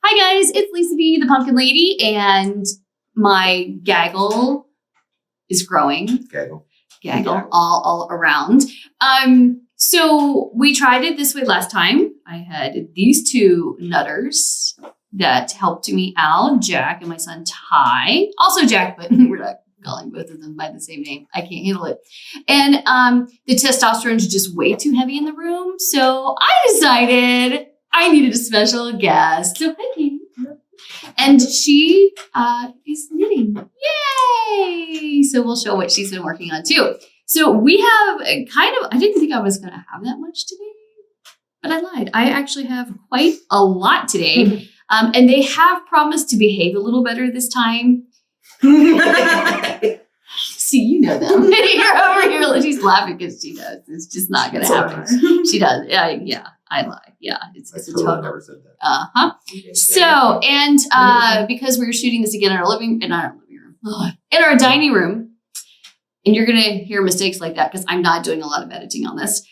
Hi guys, it's Lisa B, the Pumpkin Lady, and my gaggle is growing. Gaggle all around. So we tried it this way last time. I had these two nutters that helped me out, Jack and my son Ty. Also Jack, but we're not calling both of them by the same name. I can't handle it. And the testosterone is just way too heavy in the room. So I decided I needed a special guest. So hi, Katie. And she is knitting. Yay! So we'll show what she's been working on too. So we have I didn't think I was going to have that much today, but I lied. I actually have quite a lot today. And they have promised to behave a little better this time. See, you know them. You're over here. She's laughing because she does. It's just not going to happen. She does. Yeah, I lie. Yeah, it's a total. Never said that. So, and because we're shooting this again in our dining room, and you're going to hear mistakes like that because I'm not doing a lot of editing on this.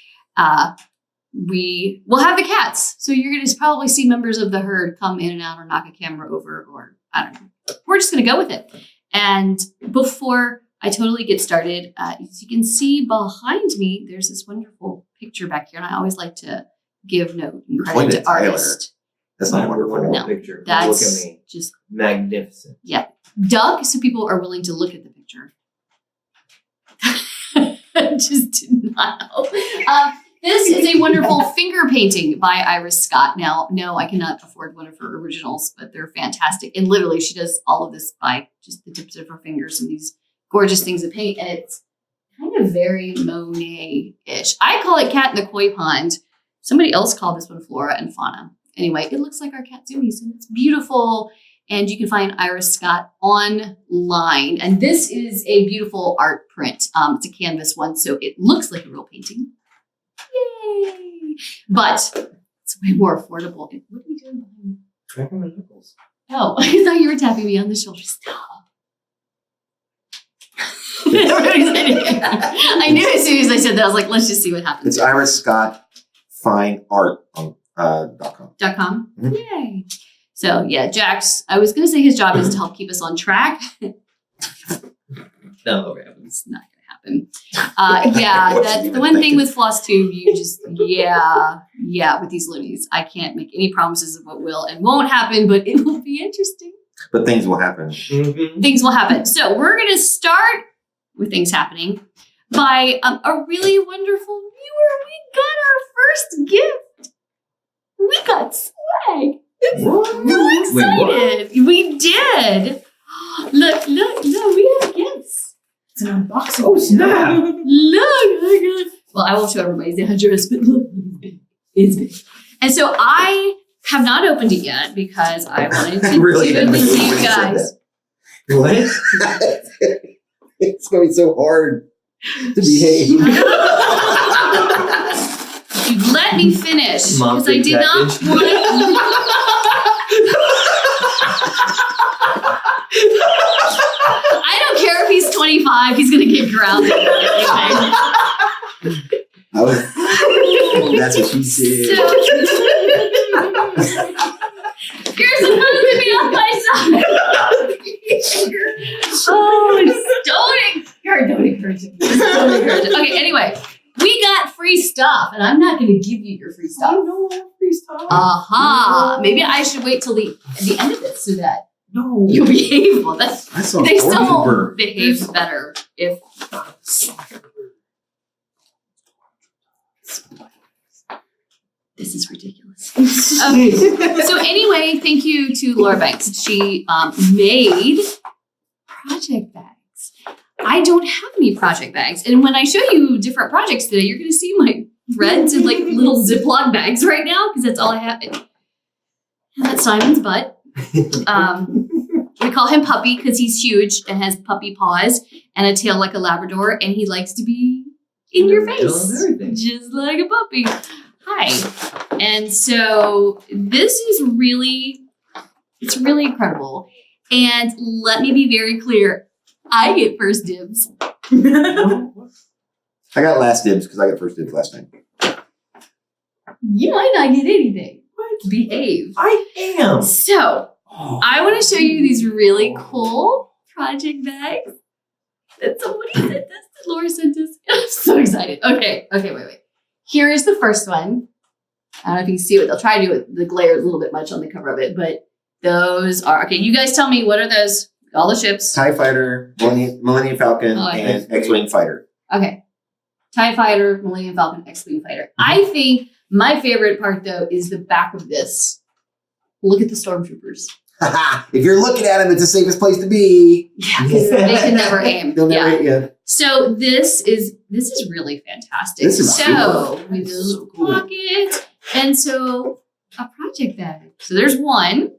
We will have the cats. So you're going to probably see members of the herd come in and out or knock a camera over, or I don't know. We're just going to go with it. And before I totally get started, as you can see behind me, there's this wonderful picture back here. And I always like to give note and credit to artists. That's not a wonderful picture. That's look at me. Just Magnificent. Yeah. Doug, so people are willing to look at the picture. Just did not know. This is a wonderful finger painting by Iris Scott. Now, no, I cannot afford one of her originals, but they're fantastic. And literally, she does all of this by just the tips of her fingers and these gorgeous things of paint. And it's kind of very Monet-ish. I call it Cat in the Koi Pond. Somebody else called this one Flora and Fauna. Anyway, it looks like our cat Zoomies, and it's beautiful. And you can find Iris Scott online. And this is a beautiful art print. It's a canvas one, so it looks like a real painting. Yay! But it's way more affordable. What are you doing behind me? Cracking my knuckles. Oh, I thought you were tapping me on the shoulder. Stop. I knew as soon as I said that, I was like, let's just see what happens. It's Iris Scott Fine Art on .com. .com? Mm-hmm. Yay. So yeah, Jack's, I was going to say his job is to help keep us on track. No, it's not going to happen. Yeah, that's the one thing with Flosstube. You just, yeah, with these loonies. I can't make any promises of what will and won't happen, but it will be interesting. But things will happen. Mm-hmm. Things will happen. So we're going to start with things happening by a really wonderful viewer. We got our first gift. We got swag. I'm so excited. We did. Look, we have gifts. It's an unboxing. Oh, snap. Look. Well, I won't show everybody's address, but look, it's big. And so I have not opened it yet because I wanted to Really? do it with you guys. What? It's going to be so hard to behave. You let me finish Mom because I did not package. want I don't care if he's 25, he's going to get grounded. That's what she said. You're supposed to be on my side. Don't encourage it. Just don't encourage it. Okay, anyway, we got free stuff, and I'm not going to give you your free stuff. I know I have free stuff. Aha. Maybe I should wait till the end of this so that No. you'll behave. Well, that's I saw they still won't Stormtrooper. behave better if. This is ridiculous. Okay. So anyway, thank you to Laura Banks. She made project bags. I don't have any project bags. And when I show you different projects today, you're going to see my threads in like little Ziploc bags right now because that's all I have. And that's Simon's butt. We call him Puppy because he's huge and has puppy paws and a tail like a Labrador, and he likes to be in your face, just like a puppy. Hi. And so this is really incredible. And let me be very clear, I get first dibs. I got last dibs because I got first dibs last time. You might not get anything. Behave. I am. So Oh. I want to show you these really cool project bags that somebody sent us. That Laura sent us. I'm so excited. Okay, wait. Here is the first one. I don't know if you can see it. They'll try to do it. The glare is a little bit much on the cover of it, but those are okay. You guys tell me, what are those? All the ships. TIE Fighter, Millennium Falcon, Oh, and X-Wing Fighter. Okay. TIE Fighter, Millennium Falcon, X-Wing Fighter. I think my favorite part, though, is the back of this. Look at the stormtroopers. If you're looking at them, it's the safest place to be. Yeah, because they can never aim. They'll never hit you. So this is really fantastic. This is so super. with This a is little so cool. pocket, and so a project bag. So there's one,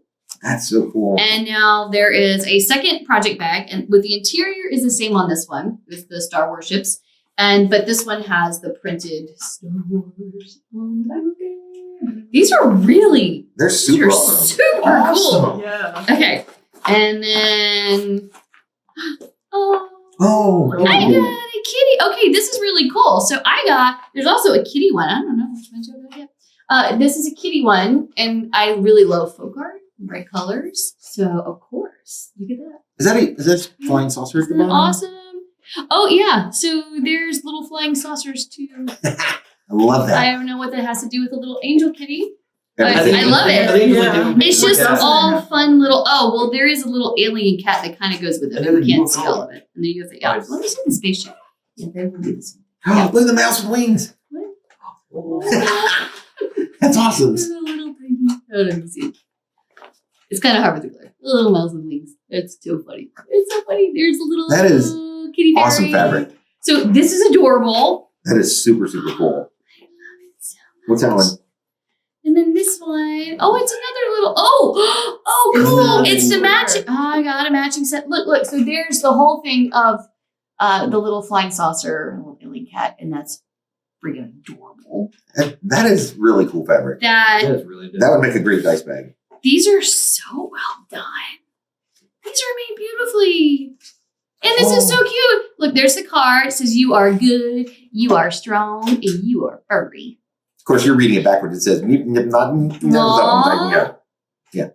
That's so cool. and now there is a second project bag, and with the interior is the same on this one with the Star Wars ships, but this one has the printed Star Wars on the back. These are really They're super these are awesome. super cool. Awesome. Yeah. Okay, and then Oh, I got a kitty. Okay, this is really cool. So there's also a kitty one. I don't know which one's over there. This is a kitty one, and I really love folk art, bright colors. So of course, look at that. is that flying saucer at the Isn't that bottom? awesome? Oh yeah. So there's little flying saucers too. I love I that. don't know what that has to do with a little angel kitty. Everything. I love it. I think it's Yeah. like It's just yeah. all fun little. Oh well, there is a little alien cat that kind of goes with it, And but then you the can't see UFO. all of it. And the UFO. Yeah. Nice. Let me see the spaceship. Yeah, there will be this. Look at the mouse with wings. That's awesome. There's a little tiny. I don't know if you see it. It's kind of hard with the glare. A little mouse with wings. It's so funny. It's so funny. There's a little That is kitty fairy. Awesome fabric. So this is adorable. That is super, super cool. What's that one? And then this one. Oh, it's another little. Oh, cool. It's the matching. Oh, I got a matching set. Look. So there's the whole thing of the little flying saucer, little alien cat, and that's freaking adorable. That is really cool fabric. That That is really good. That would make a great dice bag. these are so well done. These are made beautifully. And this is so cute. Look, there's the card. It says, "You are good, you are strong, and you are furry." Of course, you're reading it backwards. It says, Aww. Yeah. It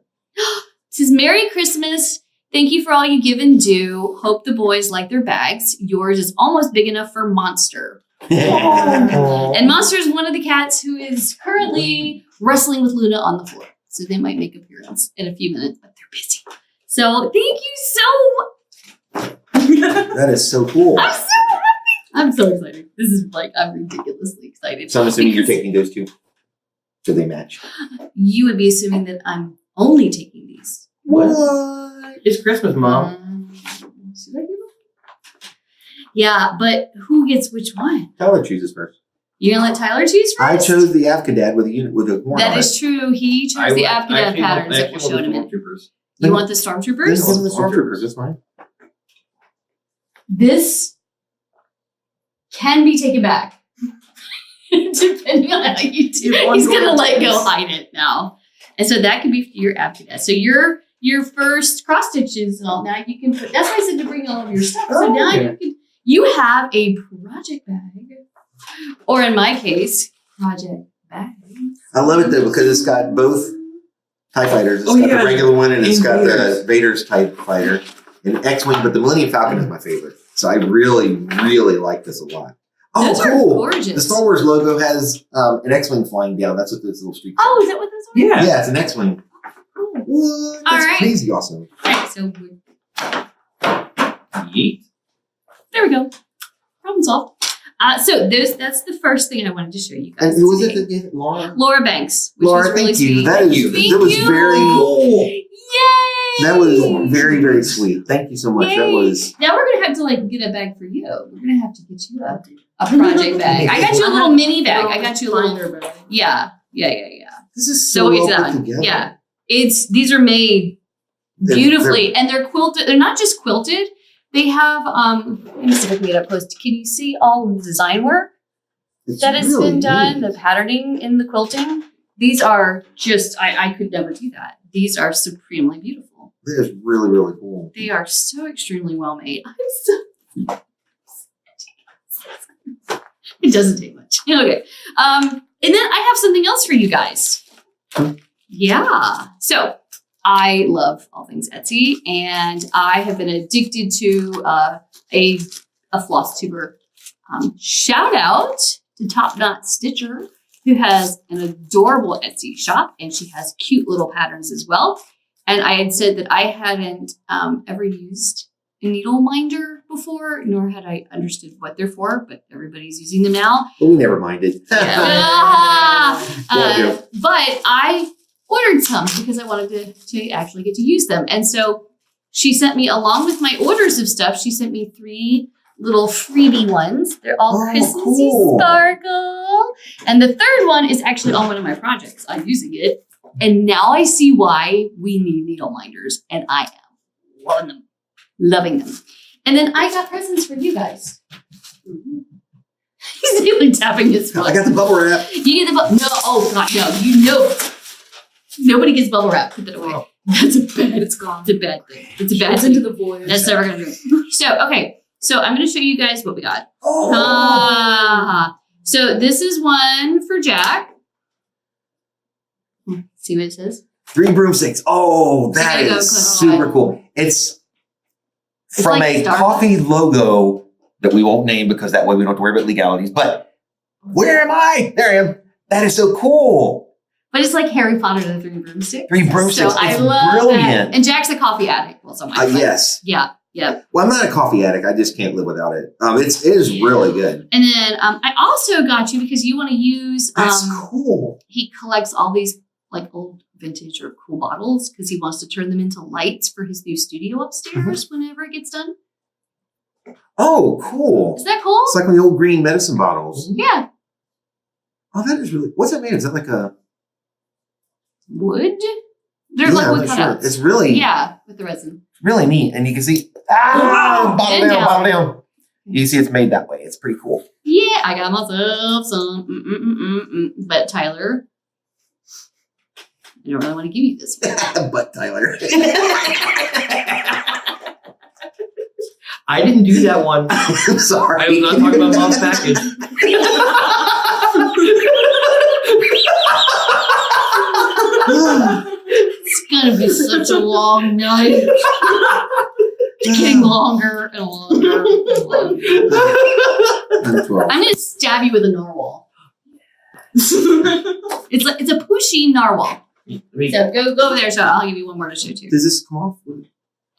says, "Merry Christmas. Thank you for all you give and do. Hope the boys like their bags. Yours is almost big enough for Monster." And Monster is one of the cats who is currently wrestling with Luna on the floor. So they might make an appearance in a few minutes, but they're busy. So thank you so much. That is so cool. I'm so happy. I'm so excited. This is I'm ridiculously excited. So I'm assuming you're Because taking those two. So they match. You would be assuming that I'm only taking these. What? It's Christmas, Mom. Should I give them? Yeah, but who gets which one? Tyler chooses first. You're gonna let Tyler choose I first? chose the Avocado with a unit with a horn That on is true. He chose the Avocado patterns that we'll show in a minute. You want the it. Stormtroopers? This is the Stormtroopers. That's fine. This can be taken back. Depending on how you do. He's gonna let go hide it now. And so that could be your Avocado. So your first cross stitches and all. Now you can put. That's why I said to bring all of your stuff. So now you have a project bag, or in my case, project bag. I love it though because it's got both TIE fighters. It's got the regular one and it's got the Vader's TIE fighter and X-Wing, but the Millennium Falcon is my favorite. So I really, really like this a lot. Oh, Those are cool. gorgeous. The Star Wars logo has an X-Wing flying down. That's what this little streak Oh, is that what those are? Yeah. Yeah, it's an X-Wing. Cool. What? That's All right. crazy awesome. All right, so Yeet. there we go. Problem solved. So that's the first thing I wanted to show you guys. And who was it today. that did it? Laura? Laura Banks. Which Laura, was really thank you. sweet. That is Thank that was you. very Yay! that was very, very sweet. Thank you so much. Yay. That was Now we're gonna have to get a bag for you. We're gonna have to get you a project bag. I got you a little mini bag. I got you a little. bag. Yeah. this is So so we'll well get put that. together. Yeah. These are made beautifully, and they're quilted. They're not just quilted. They have let me see if I can get up close. Can you see all the design work It's that has really been done? neat. The patterning in the quilting. These are just I could never do that. These are supremely beautiful. That is really, really cool. They are so extremely well made. I'm so. It doesn't take much. Okay. And then I have something else for you guys. Yeah. So I love all things Etsy, and I have been addicted to a Flosstuber. Shout out to Top Knot Stitcher, who has an adorable Etsy shop, and she has cute little patterns as well. And I had said that I hadn't ever used a needle minder before, nor had I understood what they're for, but everybody's using them now. But we never minded. But I ordered some because I wanted to actually get to use them. And so she sent me, along with my orders of stuff, she sent me 3 little freebie ones. They're all Christmassy sparkle. And the third one is actually on one of my projects. I'm using it. And now I see why we need needle minders. And I am loving them. And then I got presents for you guys. He's really tapping his foot. I got the bubble wrap. You get the bubble. No, oh God, no. You know, nobody gets bubble wrap. Put that away. Oh. That's a bad. It's gone. It's a bad thing. It's a bad It's thing. into the void. That's never gonna do. So okay, so I'm gonna show you guys what we got. Oh. So this is one for Jack. See what it says? 3 broomsticks. Oh, that I gotta go is close super by. cool. It's from like a Starbucks. coffee logo that we won't name because that way we don't have to worry about legalities. But where am I? There I am. That is so cool. But it's like Harry Potter and the 3 broomsticks. 3 broomsticks. So I It's love brilliant. that. And Jack's a coffee addict. Well, so am I. but Yes. Yeah. Yeah. Well, I'm not a coffee addict. I just can't live without it. It is really good. And then I also got you because you want to use. That's cool. He collects all these like old vintage or cool bottles because he wants to turn them into lights for his new studio upstairs whenever it gets done. Oh, cool. Is that cool? It's like the old green medicine bottles. Yeah. Oh, that is really. What's that made? Is that like a Wood? They're Yeah, like I'm wood not sure. cutouts. It's really, Yeah, with the resin. really neat, and you can see. Bottle And down, down. bottle down. You see, it's made that way. It's pretty cool. Yeah, I got myself some. But Tyler, I don't really want to give you this one. But Tyler. I didn't do that one. I'm sorry. I was not talking about mom's package. It's gonna be such a long night. It's getting longer and longer and longer. I'm gonna stab you with a narwhal. It's a pushy narwhal. So go over there. So I'll give you one more to show too. Does this come off?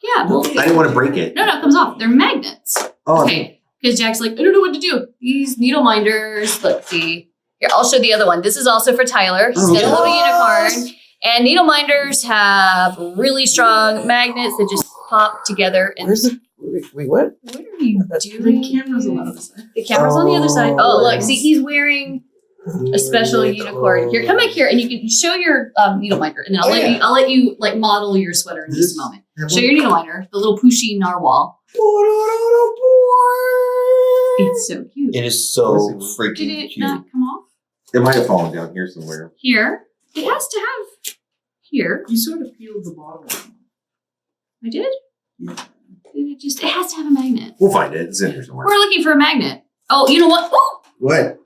Yeah. Well, I didn't want to break it. no, it comes off. They're magnets. Oh, Okay. Because Jack's like, I don't know what to do. These needle minders. Let's see. Here, I'll show the other one. This is also for Tyler. He's got a little unicorn. And needle minders have really strong magnets that just pop together. And Where's the? Wait, what? what are you The doing? camera's on the other side. The camera's on the other side. Oh, look. nice. See, he's wearing a special unicorn. Here, come back here, and you can show your needle minder, and then I'll let you like model your sweater in just a moment. Show your needle minder, the little pushy narwhal. It's so cute. It is so Did freaking it cute. not come off? It might have fallen down here somewhere. Here, it has to have. Here, You sort of peeled the bottom off. I did. Yeah. It has to have a magnet. We'll find it. It's in here somewhere. We're looking for a magnet. Oh, you know what? Oh, What?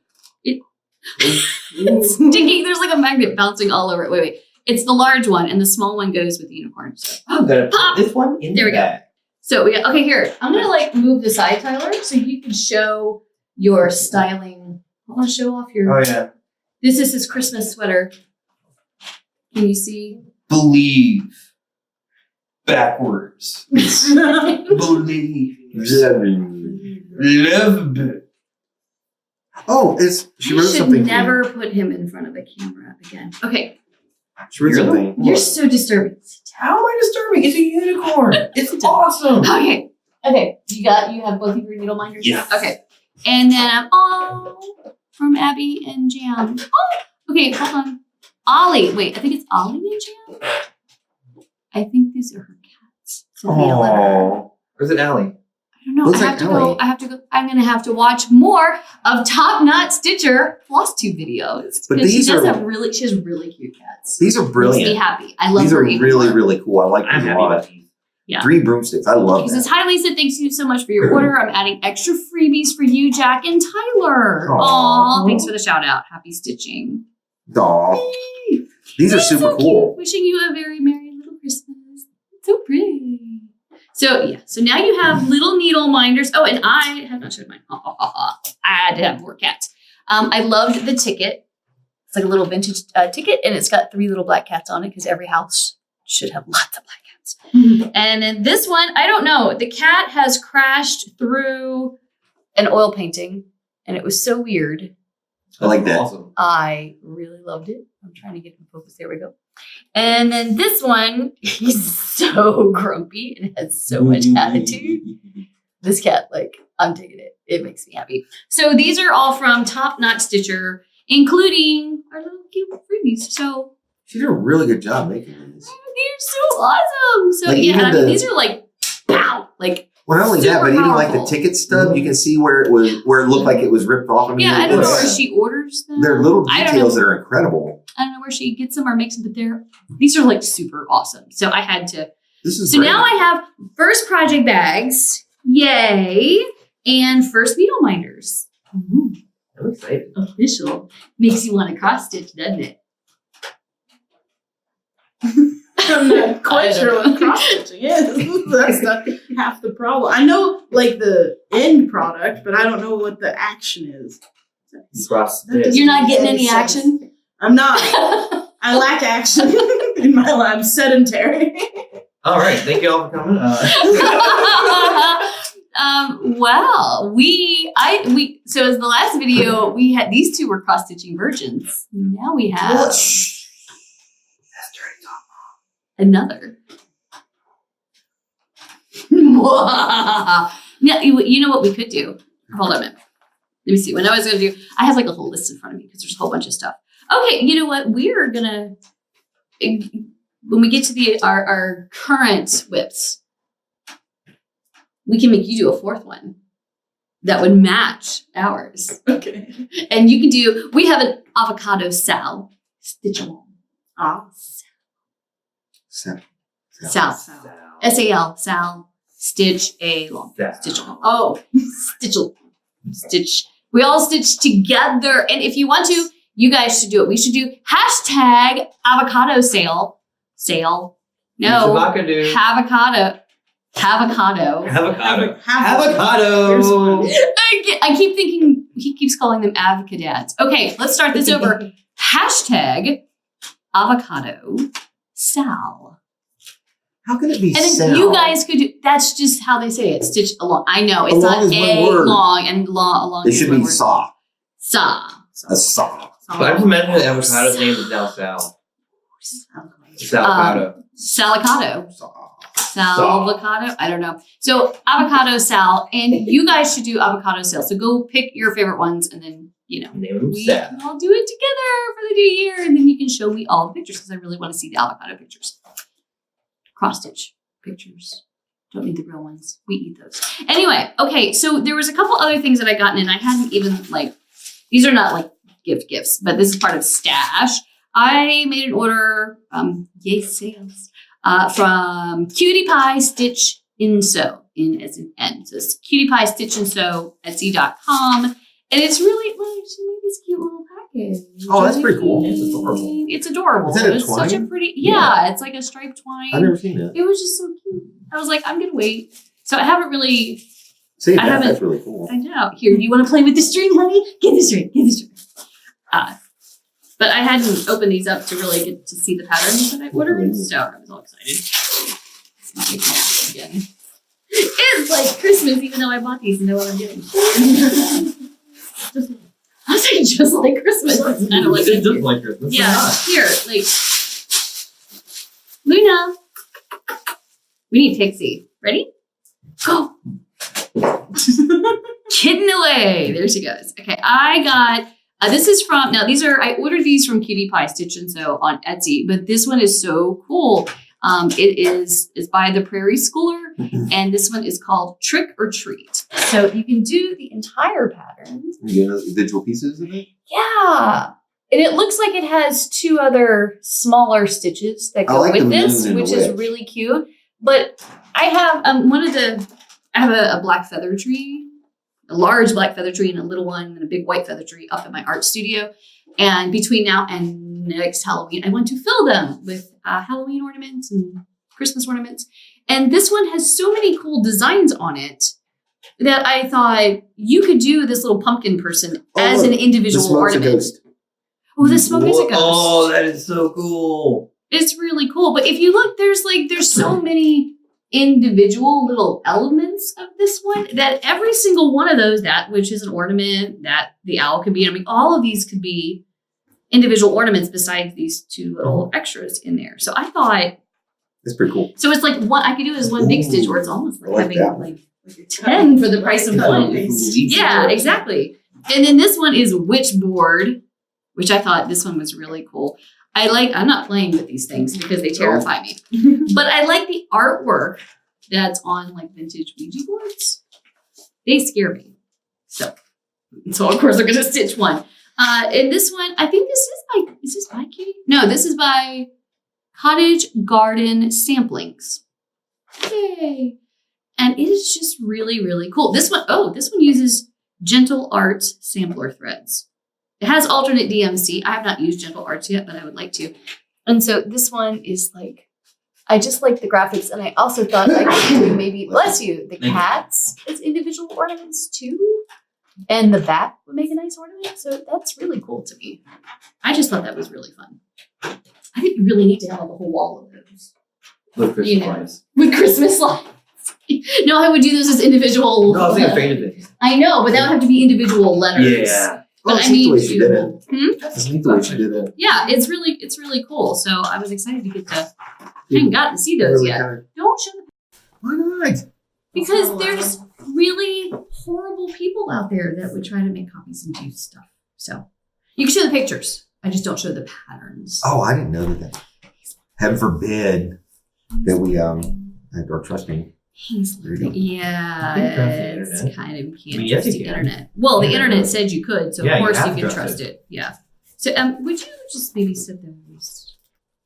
it's sticking. There's like a magnet bouncing all over it. Wait. It's the large one, and the small one goes with the unicorn. So. I'm gonna Pop. put this one in There we the go. bag. So we got, okay, here. I'm gonna like move the side, Tyler, so you can show your styling. I want to show off your. Oh yeah. This is his Christmas sweater. Can you see? Believe. Backwards. Believe. Love. Oh, she You wrote should something. never put him in front of a camera again. Okay, She wrote something. you're so disturbing. How am I disturbing? It's a unicorn. It's awesome. Okay, you have both of your needle minders. Yes. Okay, and then from Abby and Jam. Oh, okay, hold on. Ollie, wait, I think it's Ollie and Jam. I think these are her cats. So maybe I'll let her- Oh. Or is it Allie? I don't know. Looks I like have to Ellie. go. I have to go. I'm gonna have to watch more of Top Knot Stitcher Flosstube videos. But Because these she does are- have really. She has really cute cats. These are Makes me brilliant. happy. I love These her are even really, more. really cool. I like I'm these a happy lot. with these. Yeah. 3 broomsticks. I love She that. says, "Hi Lisa, thanks you so much for your order. I'm adding extra freebies for you, Jack and Tyler. Aw. Aw, thanks for the shout out. Happy stitching." Aw. These are It's super so cool. cute. Wishing you a very merry little Christmas. So pretty. So yeah, so now you have little needle minders. Oh, and I have not showed mine. I had to have more cats. I loved the ticket. It's like a little vintage ticket, and it's got 3 little black cats on it because every house should have lots of black cats. Mm-hmm. And then this one, I don't know. The cat has crashed through an oil painting, and it was so weird. I like that. Awesome. I really loved it. I'm trying to get in focus. There we go. And then this one, he's so grumpy and has so much attitude. This cat, like, I'm taking it. It makes me happy. So these are all from Top Knot Stitcher, including our little cute freebies. So She did a really good job making these. they're so awesome. So Like, yeah, even I mean, the- these are like, pow, like, Well, not only that, but Super even like the powerful. ticket stub, you can see where it looked like it was ripped off. I mean, yeah, I don't know where it's- she orders them. they're little I don't details know. that are incredible. I don't know where she gets them or makes them, but these are like super awesome. So I had to. This is So great. now I have first project bags, yay, and first needle minders. Ooh, I'm excited. official. Makes you want to cross stitch, doesn't it? I'm not quite I don't sure know. what cross stitching is. That's not half the problem. I know like the end product, but I don't know what the action is. Cross That doesn't You're not make getting any any sense. action? I'm not. I lack action in my lab. Sedentary. All right. Thank you all for coming. Well, so as the last video, we had these 2 were cross stitching virgins. Now we have That's dirty talk. another. Now, you know what we could do? Hold on a minute. Let me see. What I was going to do, I have like a whole list in front of me because there's a whole bunch of stuff. Okay, you know what? We're going to, when we get to our current whips, we can make you do a 4th one that would match ours. Okay. And you can do, we have an avocado sal stitch along. Ah. So- Sal. S-A-L, sal, stitch along. Sal. Stitch along. Oh. Stitch along. Stitch. We all stitch together. And if you want to, you guys should do it. We should do hashtag avocado sale. Sale. No. Avocado. Avocado. Avocado. Avocado. Avocado. Here's Avocado. one. I keep thinking he keeps calling them avocadads. Okay, let's start this over. Hashtag avocado sal. How can it be And then sound? you guys could do, that's just how they say it. Stitch along. I know it's Along not is one a word. long and along It is should one be word. saw. Sa. A saw. But I just imagine the avocado's name is now Sal. Salcado. Salicado. Saw. Salvocado? I don't know. So avocado sal, and you guys should do avocado sal. So go pick your favorite ones, and then Name him we Sal. can all do it together for the new year, and then you can show me all the pictures because I really want to see the avocado pictures. Cross stitch pictures. Don't need the real ones. We eat those. Anyway, okay. So there was a couple other things that I gotten, and I hadn't even these are not like gifts, but this is part of stash. I made an order. Yay sales. From Cutie Pie Stitch and Sew, in as an N. So it's Cutie Pie Stitch and Sew Etsy.com. And it's really, she made this cute little package. Oh, that's pretty cool. It's adorable. It's adorable. Is that a It's such a twine? pretty, yeah, it's like a striped twine. I've never seen that. It was just so cute. I was like, I'm going to wait. So I haven't really, See, I haven't- that's really cool. I know. Here, do you want to play with the string, honey? Get the string, get the string. But I hadn't opened these up to really get to see the patterns that I ordered, so I was all excited. It's not making it again. It's like Christmas, even though I bought these and know what I'm getting. I'll say just like Christmas. It's kind of like It does like Christmas. yeah, here, like Luna. We need Pixie. Ready? Go. Kitten away. There she goes. Okay, I got. This is from, now these are, I ordered these from Cutie Pie Stitch and Sew on Etsy, but this one is so cool. It is by the Prairie Schooler, and this one is called Trick or Treat. So you can do the entire pattern. You know, individual pieces of it? Yeah. And it looks like it has 2 other smaller stitches that I go like the with this, moon and which the is witch. really cute. But I have I have a black feather tree, a large black feather tree and a little one and a big white feather tree up in my art studio. And between now and next Halloween, I want to fill them with Halloween ornaments and Christmas ornaments. And this one has so many cool designs on it that I thought you could do this little pumpkin person as an individual ornament. Oh, the smoke is a ghost. Oh, that is so cool. It's really cool. But if you look, there's so many individual little elements of this one that every single one of those, that which is an ornament, that the owl could be, I mean, all of these could be individual ornaments besides these two little extras in there. So I thought it's pretty cool. So it's like what I could do is one big stitch, or it's almost like having like 10 for the price of one. Yeah, exactly. And then this one is Witchboard, which I thought this one was really cool. I'm not playing with these things because they terrify me. But I like the artwork that's on like vintage Ouija boards. They scare me. So of course I'm going to stitch one. And this one, I think is this by Katie? No, this is by Cottage Garden Samplings. Yay. And it is just really, really cool. This one uses Gentle Arts sampler threads. It has alternate DMC. I have not used Gentle Arts yet, but I would like to. And so this one is like, I just like the graphics. And I also thought I could do maybe, bless you, the cats as individual ornaments too. And the bat would make a nice ornament. So that's really cool to me. I just thought that was really fun. I think you really need to have a whole wall of those. With Christmas lights. With Christmas lights. No, I would do those as individual. No, I was thinking faded things. I know, but that would have to be individual letters. Yeah. But I mean, she did it. That's neat the way she did it. Yeah, it's really cool. So I was excited to get to. I haven't gotten to see those yet. Don't show them. Why not? Because there's really horrible people out there that would try to make copies and do stuff. So you can show the pictures. I just don't show the patterns. Oh, I didn't know that. Heaven forbid that we are trusting. Yeah, it's kind of can't trust the internet. Well, the internet said you could, so of course you can trust trust it. Yeah. So would you just maybe sit there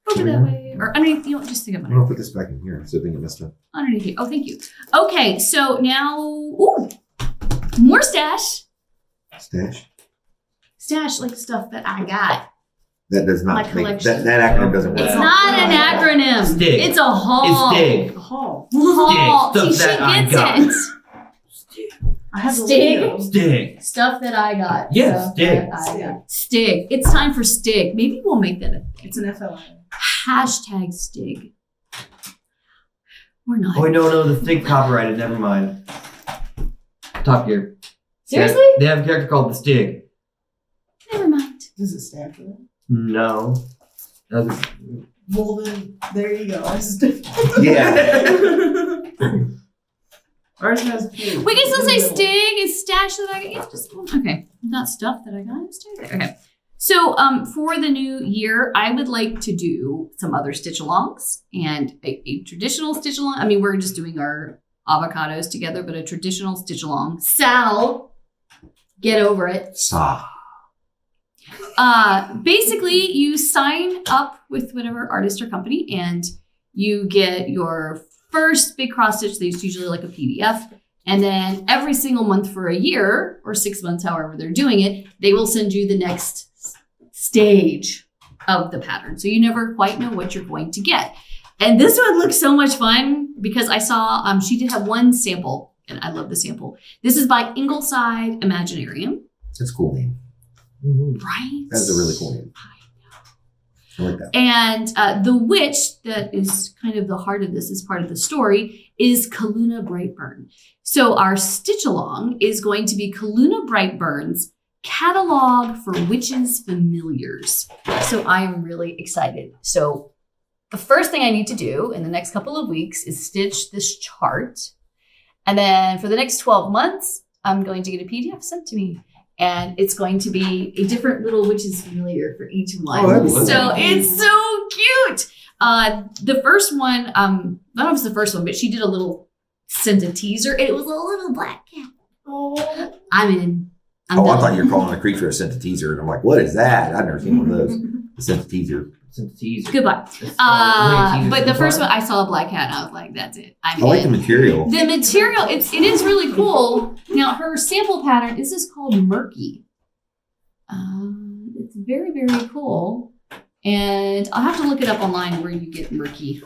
over that way, or underneath? You know, just think about it. I'm gonna put this back in here. So I think it messed up. Underneath you. Oh, thank you. Okay, so now, more stash. Stash, like stuff that I got. That does not My make collection. that acronym doesn't work. It's not an acronym. Stig. It's a haul. It's dig. A haul. Haul. Stig. See, Stuff she that I gets got. it. I have the Stig? logo. Stig. Stuff that I got. Yes, Stuff Stig. that I got. Stig. It's time for Stig. Maybe we'll make that a thing. It's an FLI. Hashtag Stig. We're not. Oh, no, the Stig copyrighted. Never mind. Top Gear. Seriously? They have a character called the Stig. Never mind. Does it stand for that? No. Well, then, there you go. Yeah. Ours has P. We can still say Stig. It's stash that I got. Yeah, just okay. Not stuff that I got. It's Stig. Okay. So for the new year, I would like to do some other stitch-alongs and a traditional stitch-along. I mean, we're just doing our avocados together, but a traditional stitch-along. Sal, get over it. Basically, you sign up with whatever artist or company, and you get your first big cross stitch. That's usually like a PDF. And then every single month for a year or 6 months, however they're doing it, they will send you the next stage of the pattern. So you never quite know what you're going to get. And this one looks so much fun because I saw she did have one sample, and I love the sample. This is by Ingleside Imaginarium. That's a cool name. Mm-hmm. Right? That's a really cool name. I like that. And the witch that is kind of the heart of this, is part of the story, is Kaluna Brightburn. So our stitch along is going to be Kaluna Brightburn's catalog for witches familiars. So I am really excited. So the first thing I need to do in the next couple of weeks is stitch this chart. And then for the next 12 months, I'm going to get a PDF sent to me. And it's going to be a different little witches familiar for each one. Oh, so it's so cute. The first one, I don't know if it's the first one, but she did a little, sent a teaser, and it was a little black cat. Oh, I'm in. I thought you were calling a creature a syntetizer, and I'm like, what is that? I've never seen one of those. A syntetizer. Goodbye. But the first one, I saw a black cat, and I was like, that's it. I like the material. The material, it is really cool. Now, her sample pattern, this is called Murky. It's very, very cool. And I'll have to look it up online where you get murky.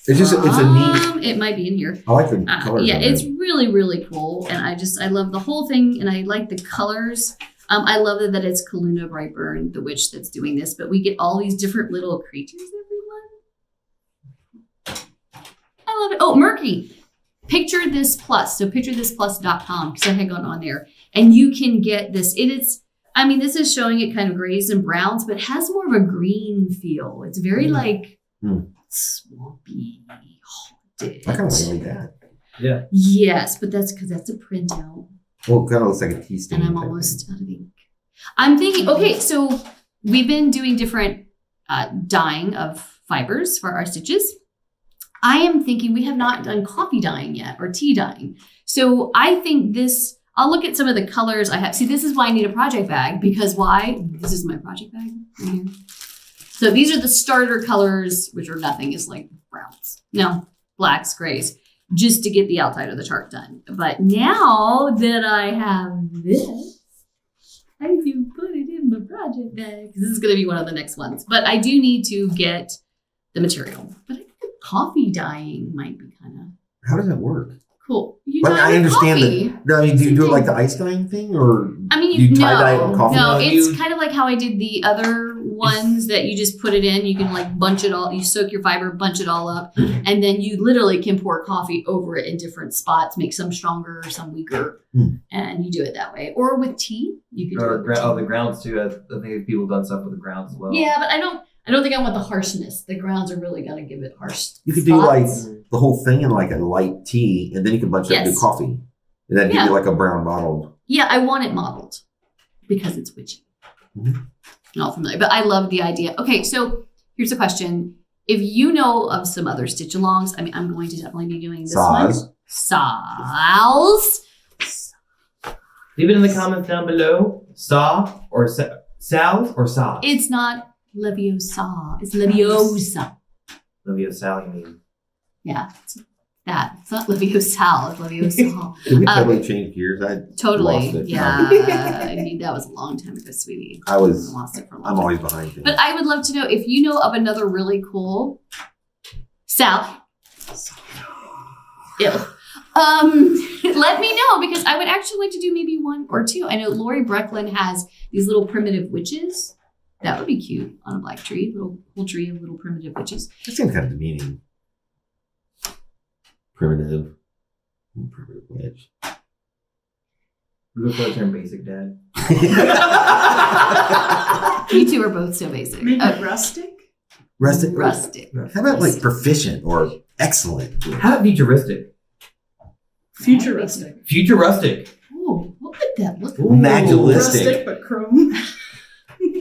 It's just it's a neat. It might be in here. I like the colors. Yeah, it's really, really cool. And I love the whole thing. And I like the colors. I love that it's Kaluna Brightburn, the witch that's doing this. But we get all these different little creatures, everyone. I love it. Oh, murky. Picture This Plus. So picturethisplus.com, because I had gone on there. And you can get this. This is showing it kind of grays and browns, but it has more of a green feel. It's very swampy, haunted. I kind of like that. Yeah. Yes, but that's because that's a printout. Well, it kind of looks like a tea stain. And I'm almost out of ink. I'm thinking, okay, so we've been doing different dyeing of fibers for our stitches. I am thinking we have not done coffee dyeing yet or tea dyeing. So I think I'll look at some of the colors I have. See, this is why I need a project bag, because why? This is my project bag right here. So these are the starter colors, which are nothing, is like browns. No, blacks, grays, just to get the outside of the chart done. But now that I have this, I do put it in my project bag, because this is going to be one of the next ones. But I do need to get the material. But I think coffee dyeing might be kind of... How does that work? Cool. I understand coffee. that. No, do you do it like the ice dyeing thing, or you tie dye it with coffee? No, it's kind of like how I did the other ones that you just put it in. You can like bunch it all. You soak your fiber, bunch it all up, and then you literally can pour coffee over it in different spots, make some stronger, some weaker, and you do it that way. Or with tea, you can do it. The grounds too. I think people have done stuff with the grounds as well. Yeah, but I don't think I want the harshness. The grounds are really going to give it harsh. You could do like the whole thing in like a light tea, and then you can bunch it up and do coffee. And then give you like a brown bottled. Yeah, I want it mottled because it's witchy. Not familiar, but I love the idea. Okay, so here's a question. If you know of some other stitch alongs, I'm going to definitely be doing this one. Sals. Leave it in the comments down below. Sals or Sals? It's not Leviosa. It's Leviosa. Leviosal, you mean? Yeah, that. It's not Leviosal. It's Leviosa. Did we totally change gears? I Totally. lost it. Yeah. That was a long time ago, sweetie. I lost it for a long I'm time. always behind things. But I would love to know if you know of another really cool Sal. Ew. Let me know, because I would actually like to do maybe one or two. I know Lori Brecklin has these little primitive witches. That would be cute on a black tree, whole tree of little primitive witches. That seems kind of demeaning. Primitive witch. We look for the term basic, Dad. You two are both so basic. Maybe rustic? Rustic. How about like proficient or excellent? How about futuristic? Futuristic. Futuristic. Oh, what would that look like? Magulistic. Rustic but chrome.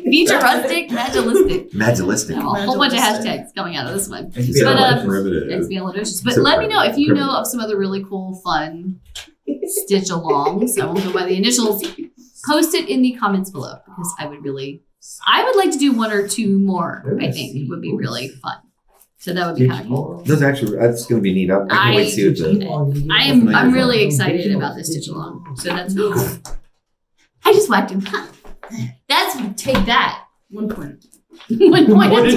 Futuristic, magilistic. Magilistic. A whole bunch of hashtags coming out of this one. Primitive. But let me know if you know of some other really cool, fun stitch alongs. I won't go by the initials. Post it in the comments below, because I would like to do one or two more. I think it would be really fun. So that would be kind of cool. That's going to be neat. I can't wait to see what I'm really excited about this stitch along. So that's cool. I just whacked him. Take that. 1 point. 1 point.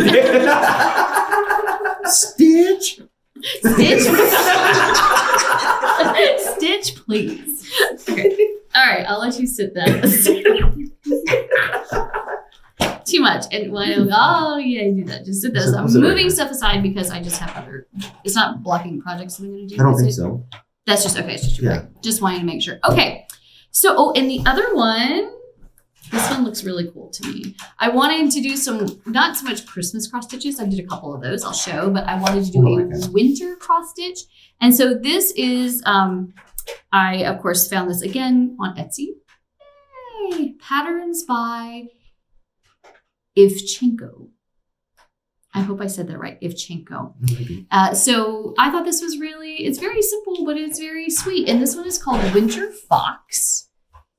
Stitch. Stitch, please. Okay. All right, I'll let you sit there. Too much. And you do that. Just sit there. So I'm moving stuff aside because I just have other. It's not blocking projects I'm going to do. I don't think so. That's just okay. It's just your break. Just wanting to make sure. Okay. So, and the other one. This one looks really cool to me. I wanted to do some, not so much Christmas cross stitches. I did a couple of those I'll show, but I wanted to do a winter cross stitch. And so this is, I of course found this again on Etsy. Yay! Patterns by Ivchenko. I hope I said that right, Ivchenko. So I thought this was it's very simple, but it's very sweet. And this one is called Winter Fox.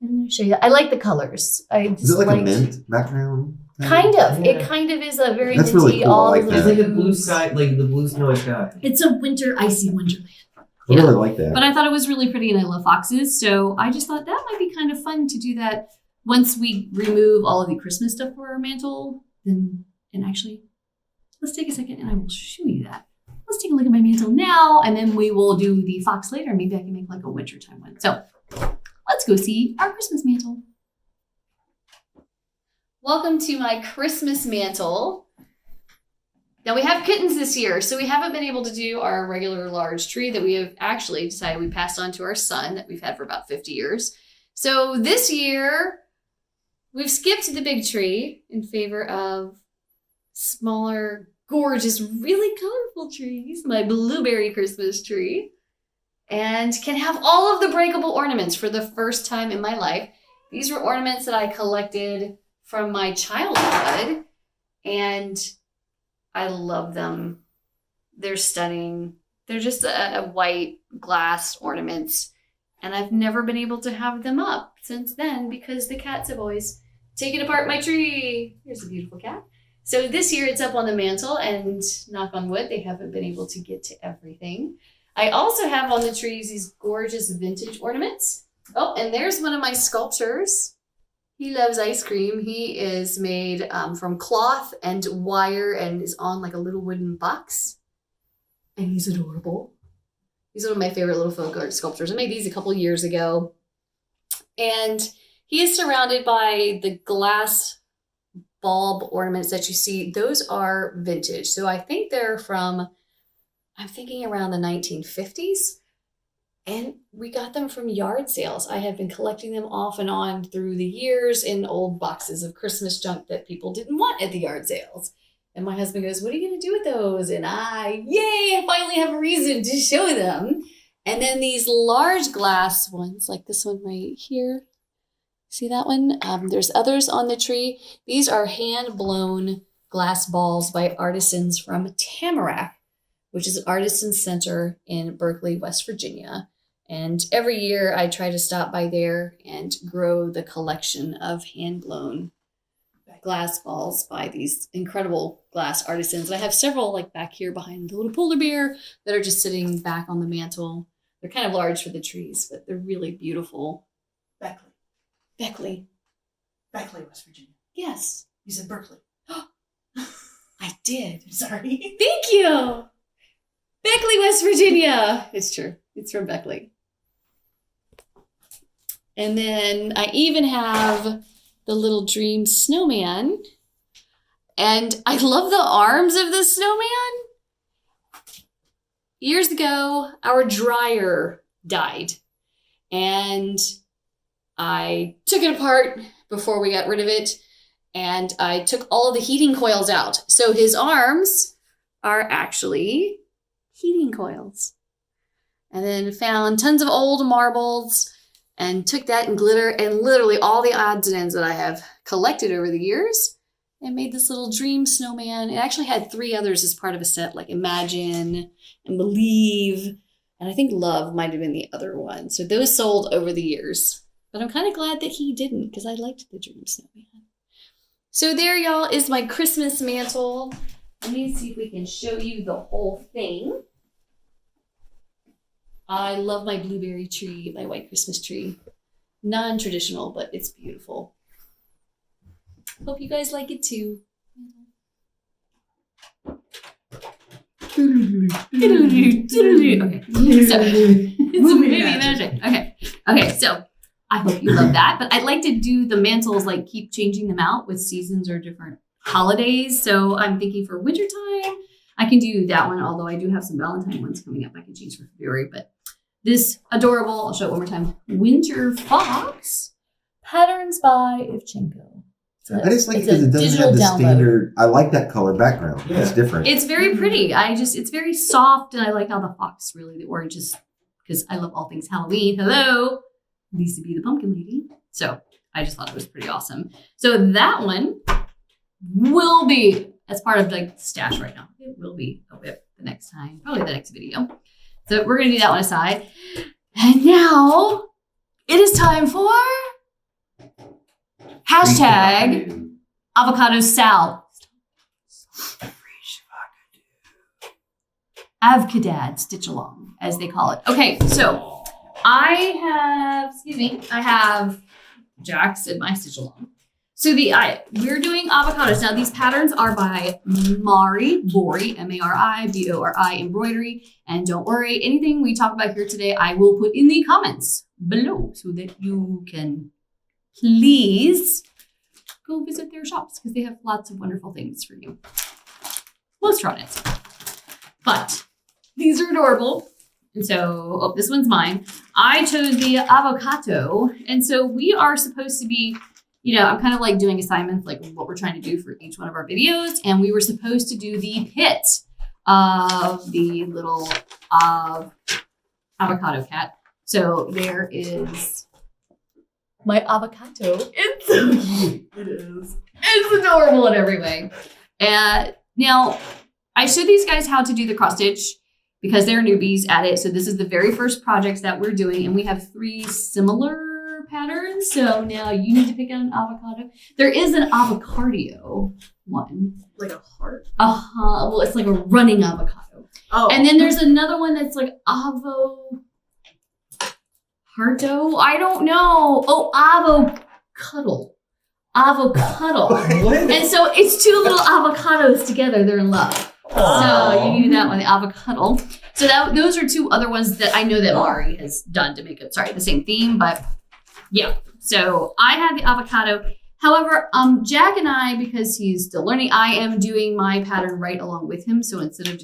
I'm going to show you. I like the colors. Is it like a mint background? Kind of. Yeah. It kind of is a very That's minty. really cool. All I like that. It's like the blue sky, like the blue snowy sky. It's a winter icy wonderland. I really like that. But I thought it was really pretty, and I love foxes, so I just thought that might be kind of fun to do that once we remove all of the Christmas stuff for our mantle, then, and actually, let's take a second and I will show you that. Let's take a look at my mantle now, and then we will do the fox later. Maybe I can make like a wintertime one. So let's go see our Christmas mantle. Welcome to my Christmas mantle. Now we have kittens this year, so we haven't been able to do our regular large tree that we have actually decided we passed on to our son that we've had for about 50 years. So this year, we've skipped the big tree in favor of smaller, gorgeous, really colorful trees. My blueberry Christmas tree. And can have all of the breakable ornaments for the first time in my life. These were ornaments that I collected from my childhood. And I love them. They're stunning. They're just a white glass ornaments. And I've never been able to have them up since then because the cats have always taken apart my tree. Here's a beautiful cat. So this year it's up on the mantle, and knock on wood, they haven't been able to get to everything. I also have on the trees these gorgeous vintage ornaments. Oh, and there's one of my sculptures. He loves ice cream. He is made from cloth and wire and is on like a little wooden box. And he's adorable. He's one of my favorite little folk art sculptures. I made these a couple years ago. And he is surrounded by the glass bulb ornaments that you see. Those are vintage. So I think they're from, I'm thinking around the 1950s. And we got them from yard sales. I have been collecting them off and on through the years in old boxes of Christmas junk that people didn't want at the yard sales. And my husband goes, what are you going to do with those? And I finally have a reason to show them. And then these large glass ones, like this one right here. See that one? There's others on the tree. These are hand-blown glass balls by artisans from Tamarack, which is an artisan center in Berkeley, West Virginia. And every year I try to stop by there and grow the collection of hand-blown glass balls by these incredible glass artisans. I have several like back here behind the little polar bear that are just sitting back on the mantle. They're kind of large for the trees, but they're really beautiful. Beckley, West Virginia. Yes. You said Berkeley. I did. Sorry. Thank you. Beckley, West Virginia. It's true. It's from Beckley. And then I even have the little dream snowman. And I love the arms of the snowman. Years ago, our dryer died. And I took it apart before we got rid of it. And I took all of the heating coils out. So his arms are actually heating coils. And then found tons of old marbles and took that and glitter and literally all the odds and ends that I have collected over the years and made this little dream snowman. It actually had 3 others as part of a set, like Imagine and Believe. And I think Love might have been the other one. So those sold over the years. But I'm kind of glad that he didn't because I liked the dream snowman. So there, y'all, is my Christmas mantle. Let me see if we can show you the whole thing. I love my blueberry tree, my white Christmas tree. Non-traditional, but it's beautiful. Hope you guys like it too. Okay, so it's movie magic. Okay, so I hope you love that. But I'd like to do the mantles, like keep changing them out with seasons or different holidays. So I'm thinking for wintertime, I can do that one, although I do have some Valentine ones coming up. I can change for February, but this adorable, I'll show it one more time, Winter Fox, patterns by Evchenko. I just like it because it doesn't have the standard. I like that color background. Yeah. It's different. It's very pretty. It's very soft, and I like how the fox, really, the orange is, because I love all things Halloween. Hello, Lisa B, the pumpkin lady. So I just thought it was pretty awesome. So that one will be, as part of like stash right now, it will be a whip the next time, probably the next video. So we're going to do that one aside. And now it is time for hashtag avocadosal. Avocadad stitch along, as they call it. Okay, so I have Jack's and my stitch along. So we're doing avocados. Now these patterns are by Mari Bori, Mari Embroidery. And don't worry, anything we talk about here today, I will put in the comments below so that you can please go visit their shops because they have lots of wonderful things for you. Most are on it. But these are adorable. And so, this one's mine. I chose the avocado. And so we are supposed to be, I'm kind of like doing assignments, like what we're trying to do for each one of our videos. And we were supposed to do the pit of the little avocado cat. So there is my avocado. It's so cute. It is. It's adorable in every way. And now I showed these guys how to do the cross stitch because they're newbies at it. So this is the very first project that we're doing. And we have 3 similar patterns. So now you need to pick out an avocado. There is an avocardio one. Like a heart? Well, it's like a running avocado. Oh. And then there's another one that's like Hardo? I don't know. Oh, avocado. What? And so it's 2 little avocados together. They're in love. So you need that one, the avocado. So those are 2 other ones that I know that Mari has done to make it, the same theme. But yeah, so I have the avocado. However, Jack and I, because he's still learning, I am doing my pattern right along with him. So instead of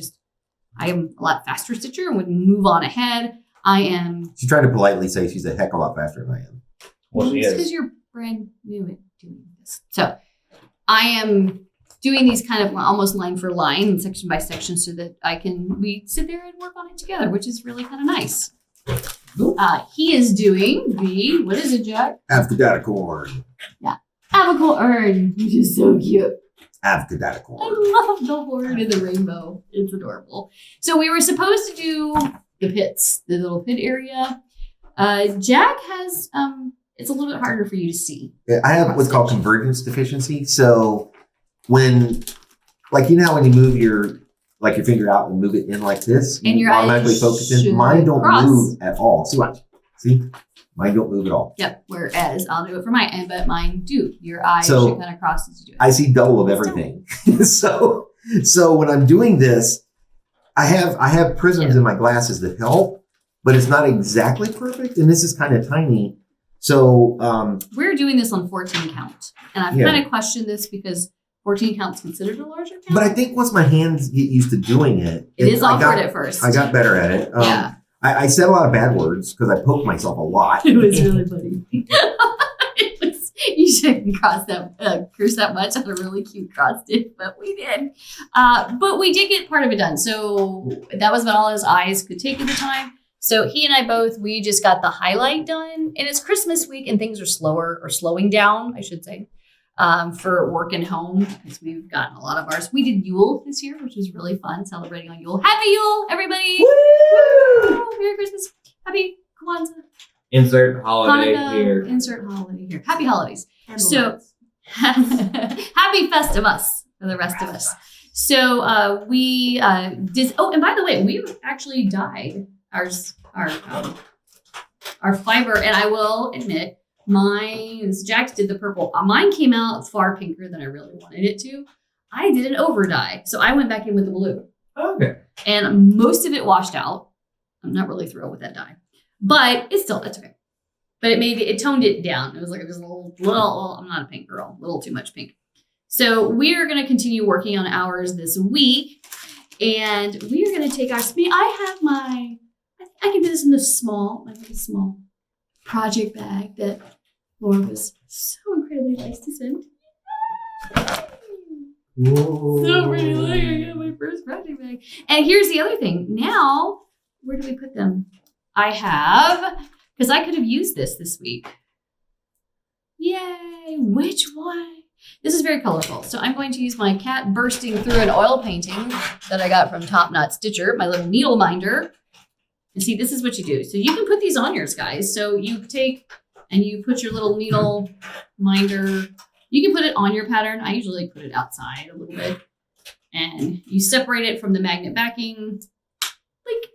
I am a lot faster stitcher and would move on ahead. I am. She tried to politely say she's a heck of a lot faster than I am. Well, she it's is. because you're brand new at doing this. So I am doing these kind of almost line for line and section by section so that we sit there and work on it together, which is really kind of nice. He is doing what is it, Jack? Avocado corn. Yeah. Avocado urn, which is so cute. Avocado corn. I love the horn and the rainbow. It's adorable. So we were supposed to do the pits, the little pit area. Jack has, it's a little bit harder for you to see. I have what's called convergence deficiency. So when, how when you move your finger out and move it in like this, and your automatically eyes focus in. should Mine don't cross. move at all. See, watch. See? Mine don't move at all. Yep. Whereas I'll do it for mine, but mine do. Your eyes So, should kind of cross as you do it. I see double of everything. so when I'm doing this, I have prisms in my glasses that help, but it's not exactly perfect. And this is kind of tiny. So we're doing this on 14 count. And I've kind of questioned this because 14 count's considered a larger count. But I think once my hands get used to doing it, it is awkward at first. I got better at it. Yeah. I said a lot of bad words because I poked myself a lot. It was really funny. You shouldn't curse that much on a really cute cross stitch, but we did. But we did get part of it done. So that was about all his eyes could take at the time. So he and I we just got the highlight done. And it's Christmas week and things are slowing down, I should say, for work and home because we've gotten a lot of ours. We did Yule this year, which was really fun, celebrating on Yule. Happy Yule, everybody! Woo! Merry Christmas. Happy Kwanzaa. Insert holiday Hanukkah, here. Insert holiday here. Happy holidays. And So, happy Festivus for the rest of us. So we did. Oh, and by the way, we actually dyed our fiber, and I will admit, Jax did the purple. Mine came out far pinker than I really wanted it to. I did an over dye, so I went back in with the blue, Okay. and most of it washed out. I'm not really thrilled with that dye, but it's okay. But it toned it down. It was like this little. I'm not a pink girl. A little too much pink. So we are going to continue working on ours this week, and we are going to take our. I can do this in a small project bag that Laura was so incredibly nice to send. Whoa. So pretty. Look, I got my first project bag. And here's the other thing. Now, where do we put them? Because I could have used this week. Yay! Which one? This is very colorful. So I'm going to use my cat bursting through an oil painting that I got from Top Knot Stitcher, my little needle minder. And see, this is what you do. So you can put these on yours, guys. So you take and you put your little needle minder. You can put it on your pattern. I usually put it outside a little bit. And you separate it from the magnet backing. Like,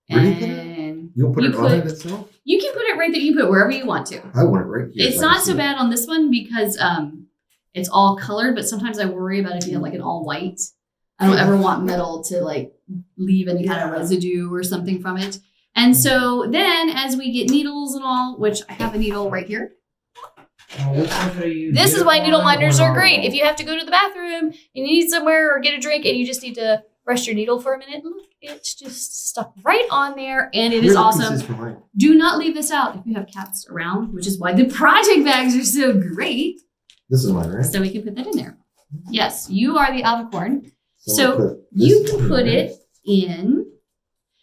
and fine. You'll put it on it itself? You can put it right there. You can put it wherever you want to. I want it right here. It's not so bad on this one because it's all colored, but sometimes I worry about if you have like an all white. I don't ever want metal to like leave any kind of residue or something from it. And so then as we get needles and all, which I have a needle right here. This is why needle minders are great. If you have to go to the bathroom, you need somewhere or get a drink and you just need to rest your needle for a minute. Look, it's just stuck right on there and it is awesome. Do not leave this out if you have cats around, which is why the project bags are so great. This is mine, right? So we can put that in there. Yes, you are the avacorn. So you can put it in.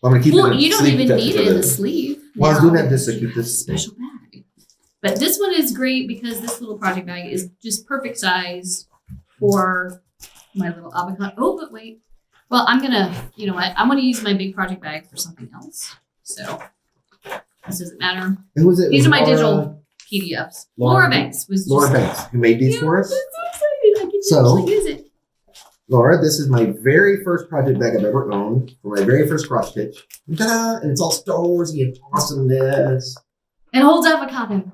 I'm gonna keep it you don't even need it in the sleeve. Well, I was doing that just to keep this special bag. But this one is great because this little project bag is just perfect size for my little avocado. Oh, but wait. Well, I'm gonna, you know what? I'm gonna use my big project bag for something else. So this doesn't matter. Who was it? These are my digital PDFs. Laura Banks was Laura Banks who made these for us. I'm so excited. I can actually use it. Laura, this is my very first project bag I've ever owned for my very first cross stitch. Ta-da! And it's all Star Warsy and awesomeness. It holds avocados.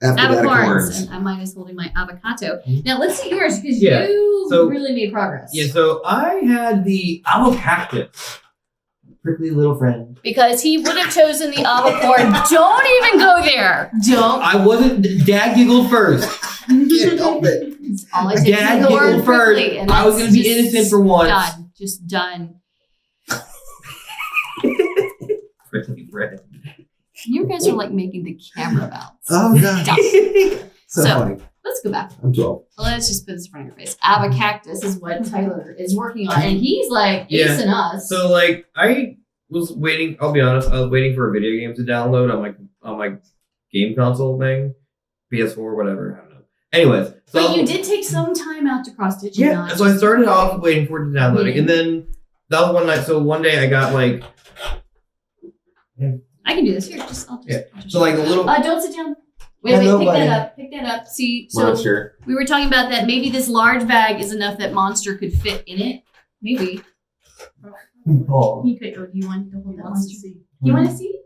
Avocorns. And mine is holding my avocado. Now let's see yours because you really made progress. Yeah, so I had the avocado. Prickly little friend. Because he would have chosen the avacorn. Don't even go there. Don't. I wasn't. Dad giggled first. Can't help it. All I said Dad giggled first. I was going to be innocent for once. Done. Just done. Prickly friend. You guys are like making the camera bounce. Oh, God. so funny. Let's go back. I'm 12. Let's just put this in front of your face. Avocactus is what Tyler is working on. And he's like acing us. So like I was waiting, I'll be honest, I was waiting for a video game to download on my game console thing. PS4, whatever. I don't know. Anyways. So but you did take some time out to cross stitch. Yeah. So I started off waiting for it to download it. And then that was one night. So one day I got like I can do this here. I'll just so like a little. Don't sit down. Wait, pick that up. See, so Monster. We were talking about that. Maybe this large bag is enough that Monster could fit in it. Maybe. Oh. Do you want to hold that Monster? You want to see?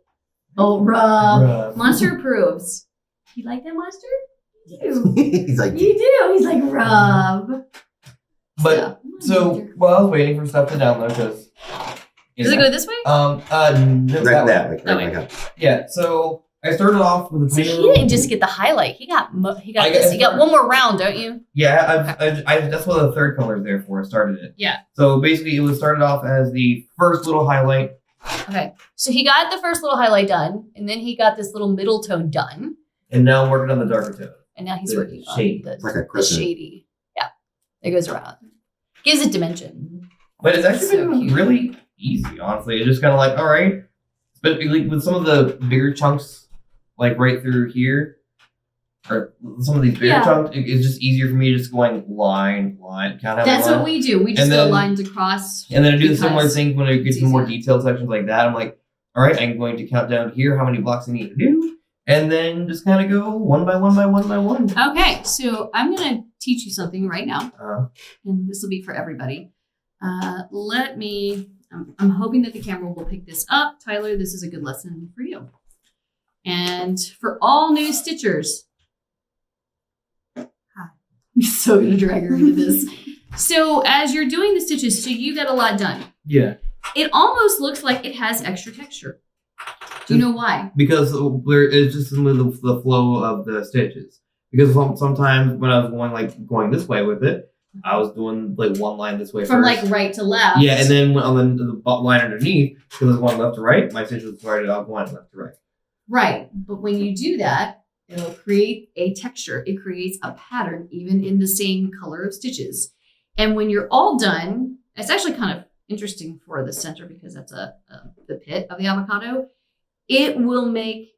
Oh, Rob. Monster approves. You like that, Monster? You do. He's like, you do. He's like, Rob. But so while I was waiting for stuff to download, because does it go this way? No, that. Yeah. So I started off with a he didn't just get the highlight. He got this. You got one more round, don't you? Yeah, I that's what the third color is there for. I started it. Yeah. So basically, it was started off as the first little highlight. Okay. So he got the first little highlight done, and then he got this little middle tone done. And now I'm working on the darker tone. And now he's working shade. on the shady. Yeah. It goes around. Gives it dimension. But it's actually been really easy, honestly. It's just kind of like, all right. But like, with some of the bigger chunks, like right through here, or some of these bigger chunks, it's just easier for me just going line, kind of. That's what we do. We just go lines across. And then I do the similar thing when I get to more detailed sections like that. I'm like, all right, I'm going to count down here how many blocks I need to do. And then just kind of go one by one by one by one. Okay, so I'm going to teach you something right now. And this will be for everybody. I'm hoping that the camera will pick this up. Tyler, this is a good lesson for you. And for all new stitchers. Hi. I'm so going to drag her into this. So as you're doing the stitches, so you got a lot done. Yeah. It almost looks like it has extra texture. Do you know why? Because it's just the flow of the stitches. Because sometimes when I was going this way with it, I was doing like one line this way from first. like right to left. Yeah, and then on the line underneath, because I was going left to right, my stitches started off going left to right. Right, but when you do that, it'll create a texture. It creates a pattern, even in the same color of stitches. And when you're all done, it's actually kind of interesting for the center because that's the pit of the avocado. It will make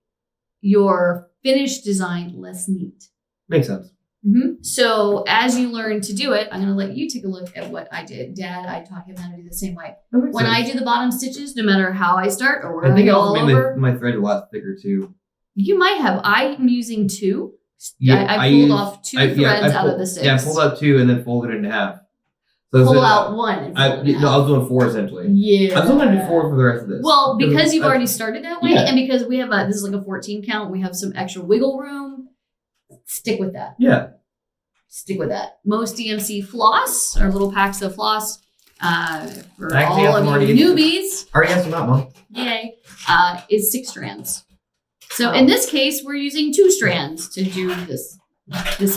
your finished design less neat. Makes sense. Mm-hmm. So as you learn to do it, I'm going to let you take a look at what I did. Dad, I taught him how to do the same way. When I do the bottom stitches, no matter how I start or where I go all over. My thread a lot thicker too. You might have. I'm using 2. Yeah, I pulled off 2 threads out of the 6. Yeah, I pulled out 2 and then folded it in half. So pull out one. No, I was doing 4 essentially. Yeah. I'm still gonna do 4 for the rest of this. Well, because you've already started that way, Yeah. and because we have this is like a 14 count, we have some extra wiggle room. Stick with that. Yeah. Stick with that. Most DMC floss, or little packs of floss, for Actually, all I'm of already you used to newbies, Already asked them out, Mom. yay, is 6 strands. So in this case, we're using 2 strands to do this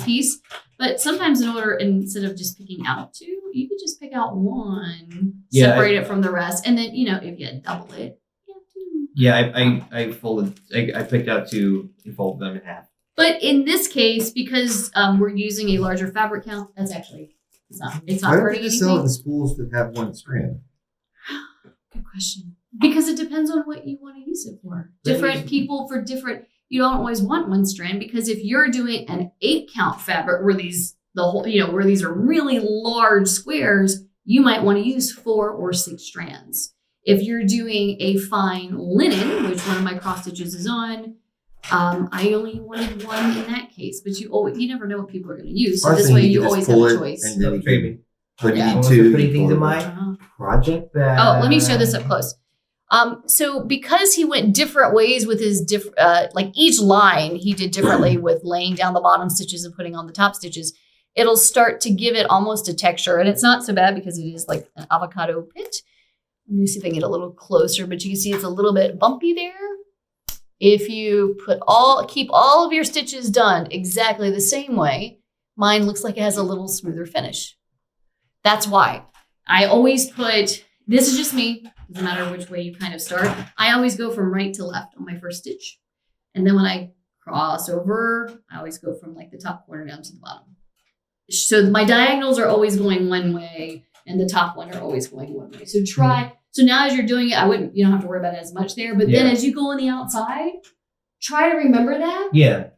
piece. But sometimes instead of just picking out 2, you could just pick out 1, separate it from the rest, and then, if you double it, you have 2. Yeah, I folded. I picked out 2 and folded them in half. But in this case, because we're using a larger fabric count, that's actually it's not Why don't hurting they just sell it anything. in spools that have 1 strand? Good question. Because it depends on what you want to use it for. Different people for different. You don't always want 1 strand, because if you're doing an 8 count fabric where these are really large squares, you might want to use 4 or 6 strands. If you're doing a fine linen, which one of my cross stitches is on, I only wanted 1 in that case, but you never know what people are going to use. So this way you always have a choice. And then you Trade me. can put Yeah. in 2. Putting things in my project bag. Oh, let me show this up close. So because he went different ways with his like each line he did differently with laying down the bottom stitches and putting on the top stitches, it'll start to give it almost a texture. And it's not so bad because it is like an avocado pit. Let me see if I can get a little closer, but you can see it's a little bit bumpy there. If you keep all of your stitches done exactly the same way, mine looks like it has a little smoother finish. That's why I always put, this is just me, doesn't matter which way you kind of start. I always go from right to left on my first stitch. And then when I cross over, I always go from like the top corner down to the bottom. So my diagonals are always going one way and the top one are always going one way. So so now as you're doing it, you don't have to worry about it as much there. But then as you go on the outside, try to remember that. Yeah.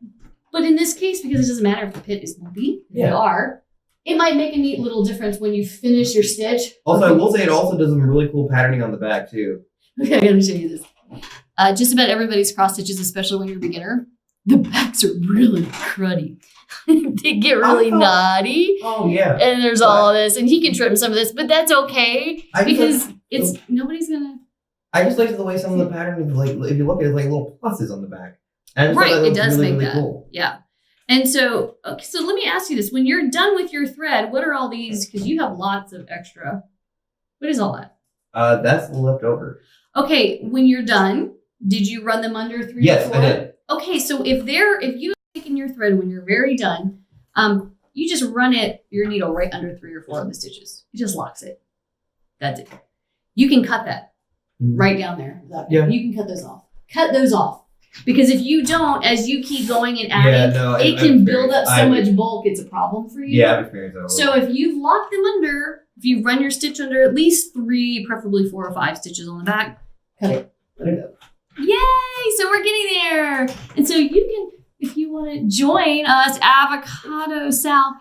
But in this case, because it doesn't matter if the pit is lumpy, they are, it might make a neat little difference when you finish your stitch. Also, I will say it also does some really cool patterning on the back too. Okay, I gotta show you this. Just about everybody's cross stitches, especially when you're a beginner, the backs are really cruddy. They get really naughty. Oh yeah. And there's all of this, and he can trim some of this, but that's okay because nobody's gonna. I just like the way some of the patterning, like if you look at it, like little pluses on the back. And Right, it does really, make really that. Cool. Yeah. And so let me ask you this: when you're done with your thread, what are all these? Because you have lots of extra. What is all that? That's left over. Okay, when you're done, did you run them under 3 or 4? Yes, I did. Okay, so if you have taken your thread when you're very done, you just run your needle right under 3 or 4 of the stitches. It just locks it. That's it. You can cut that right down there. Yeah. You can cut those off. Cut those off. Because if you don't, as you keep going and adding, it can build up so much bulk, it's a problem for you. Yeah, I've experienced that. So if you've locked them under, if you run your stitch under at least 3, preferably 4 or 5 stitches on the back, cut it. Let it go. Yay! So we're getting there. And so you can, if you want to join us, avocadosal,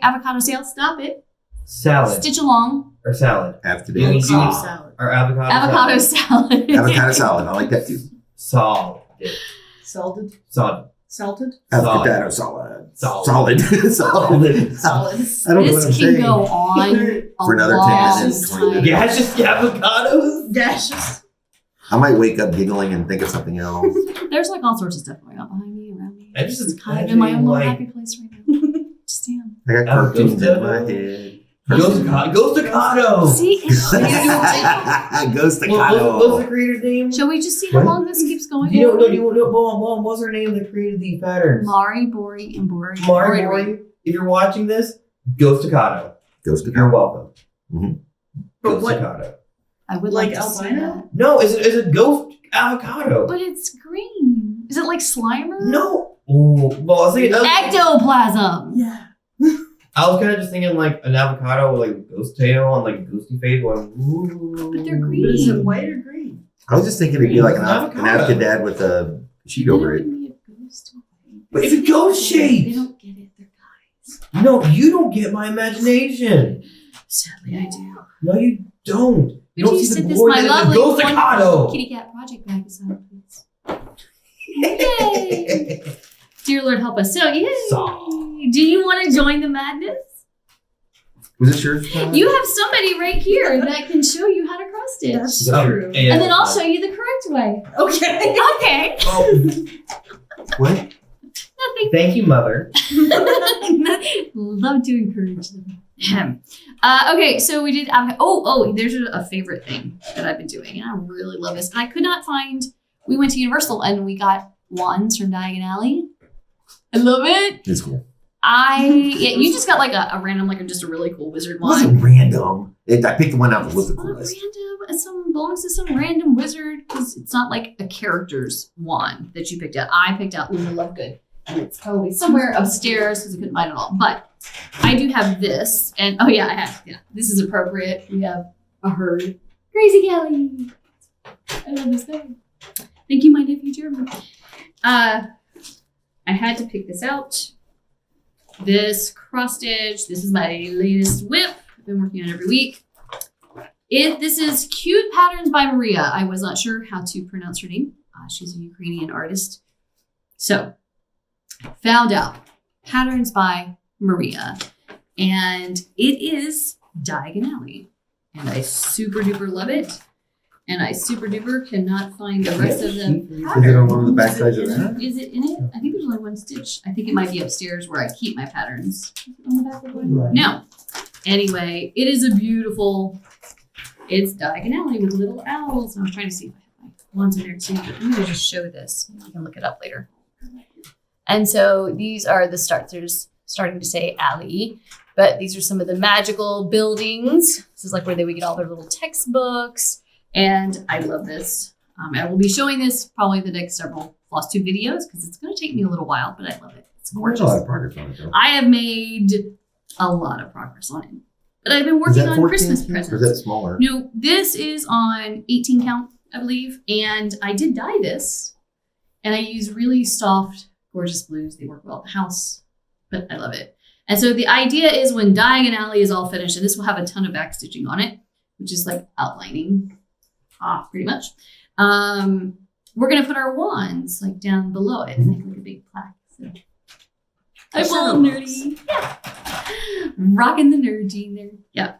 #avocadosal, stop it. Salad. Stitch along. Or salad. Have to be. Salad. Or avocado. Avocado salad. Avocado salad. I like that too. Salad. Salted. Salad. Salted. Avocado salad. Solid. Solid. Solid. I don't know what This I'm can saying. go on For another 10 minutes, 20 minutes. Yeah, it's just avocados. Dashes. I might wake up giggling and think of something else. There's like all sorts of stuff going on behind me, around me. I just It's kind of in my own little like- happy place right now. Just am. I got cartoons in my Avocado. head. Ghostacado. See, Ghost What's the Avocado. creator's name? shall we just see how What? long this keeps going? Do you know, what's her name that created these patterns? Mari Bori Embroidery. Mari Bori. If you're watching this, Ghostacado. Ghost You're welcome. But what- Ghostacado. I would Like like to see albino? that. No, it's a ghost avocado. But it's green. Is it like Slimer? No. Ooh, well, I was thinking. Ectoplasm. Yeah. I was kind of just thinking like an avocado with like a ghost tail and like a ghosty face going. Ooh. But they're But green. is it white or green? I was just thinking it'd be like an Avocado. avocado with a sheet over it. But it's a ghost shape. They don't get it. They're guys. No, you don't get my imagination. Sadly, I do. No, you don't. You don't Would you see the sit this, glory my that is lovely a ghostacado. kitty cat project bag aside, please? Yay! Dear Lord, help us. So, yay! So. Do you want to join the madness? Was this yours? You have somebody right here that can show you how to cross stitch. That's Oh, true. yeah. And then I'll show you the correct way. Okay. Okay. What? Nothing. Thank you, Mother. Love to encourage them. Okay, so we did. There's a favorite thing that I've been doing, and I really love this. And I could not find. We went to Universal and we got wands from Diagon Alley. I love it. It's cool. You just got like a random, like just a really cool wizard It wasn't wand. random. I picked the one out that was the It's not coolest. random. It belongs to some random wizard because it's not like a character's wand that you picked out. I picked out Luna Lovegood, and it's probably somewhere upstairs because I couldn't find it all. But I do have this, and I have. Yeah, this is appropriate. We have a herd. Crazy Kelly. I love this guy. Thank you, my nephew Jeremy. I had to pick this out. This cross stitch. This is my latest whip. I've been working on it every week. This is Cute Patterns by Maria. I was not sure how to pronounce her name. She's a Ukrainian artist. So, found out Patterns by Maria. And it is Diagon Alley. And I super duper love it. And I super duper cannot find the rest of the pattern. Is it on one of the back sides of that? Is it in it? I think there's only one stitch. I think it might be upstairs where I keep my patterns. Is it on the back of one? No. Anyway, it is a beautiful, it's Diagon Alley with little owls. I was trying to see if I have my wands in there too. But I'm going to just show this. You can look it up later. And so these are the starters, starting to say alley. But these are some of the magical buildings. This is like where they would get all their little textbooks. And I love this. I will be showing this probably the next several Flosstube videos because it's going to take me a little while, but I love it. It's gorgeous. A lot of progress on it, though. I have made a lot of progress on it. But I've been working on Christmas presents. Or is that smaller? No, this is on 18 count, I believe. And I did dye this. And I use really soft, gorgeous blues. They work well at the house. But I love it. And so the idea is when Diagon Alley is all finished, and this will have a ton of backstitching on it, which is like outlining. Pretty much. We're gonna put our wands like down below it and make like a big plaque. So I'm all nerdy. Yeah. Rocking the nerd gene there. Yeah.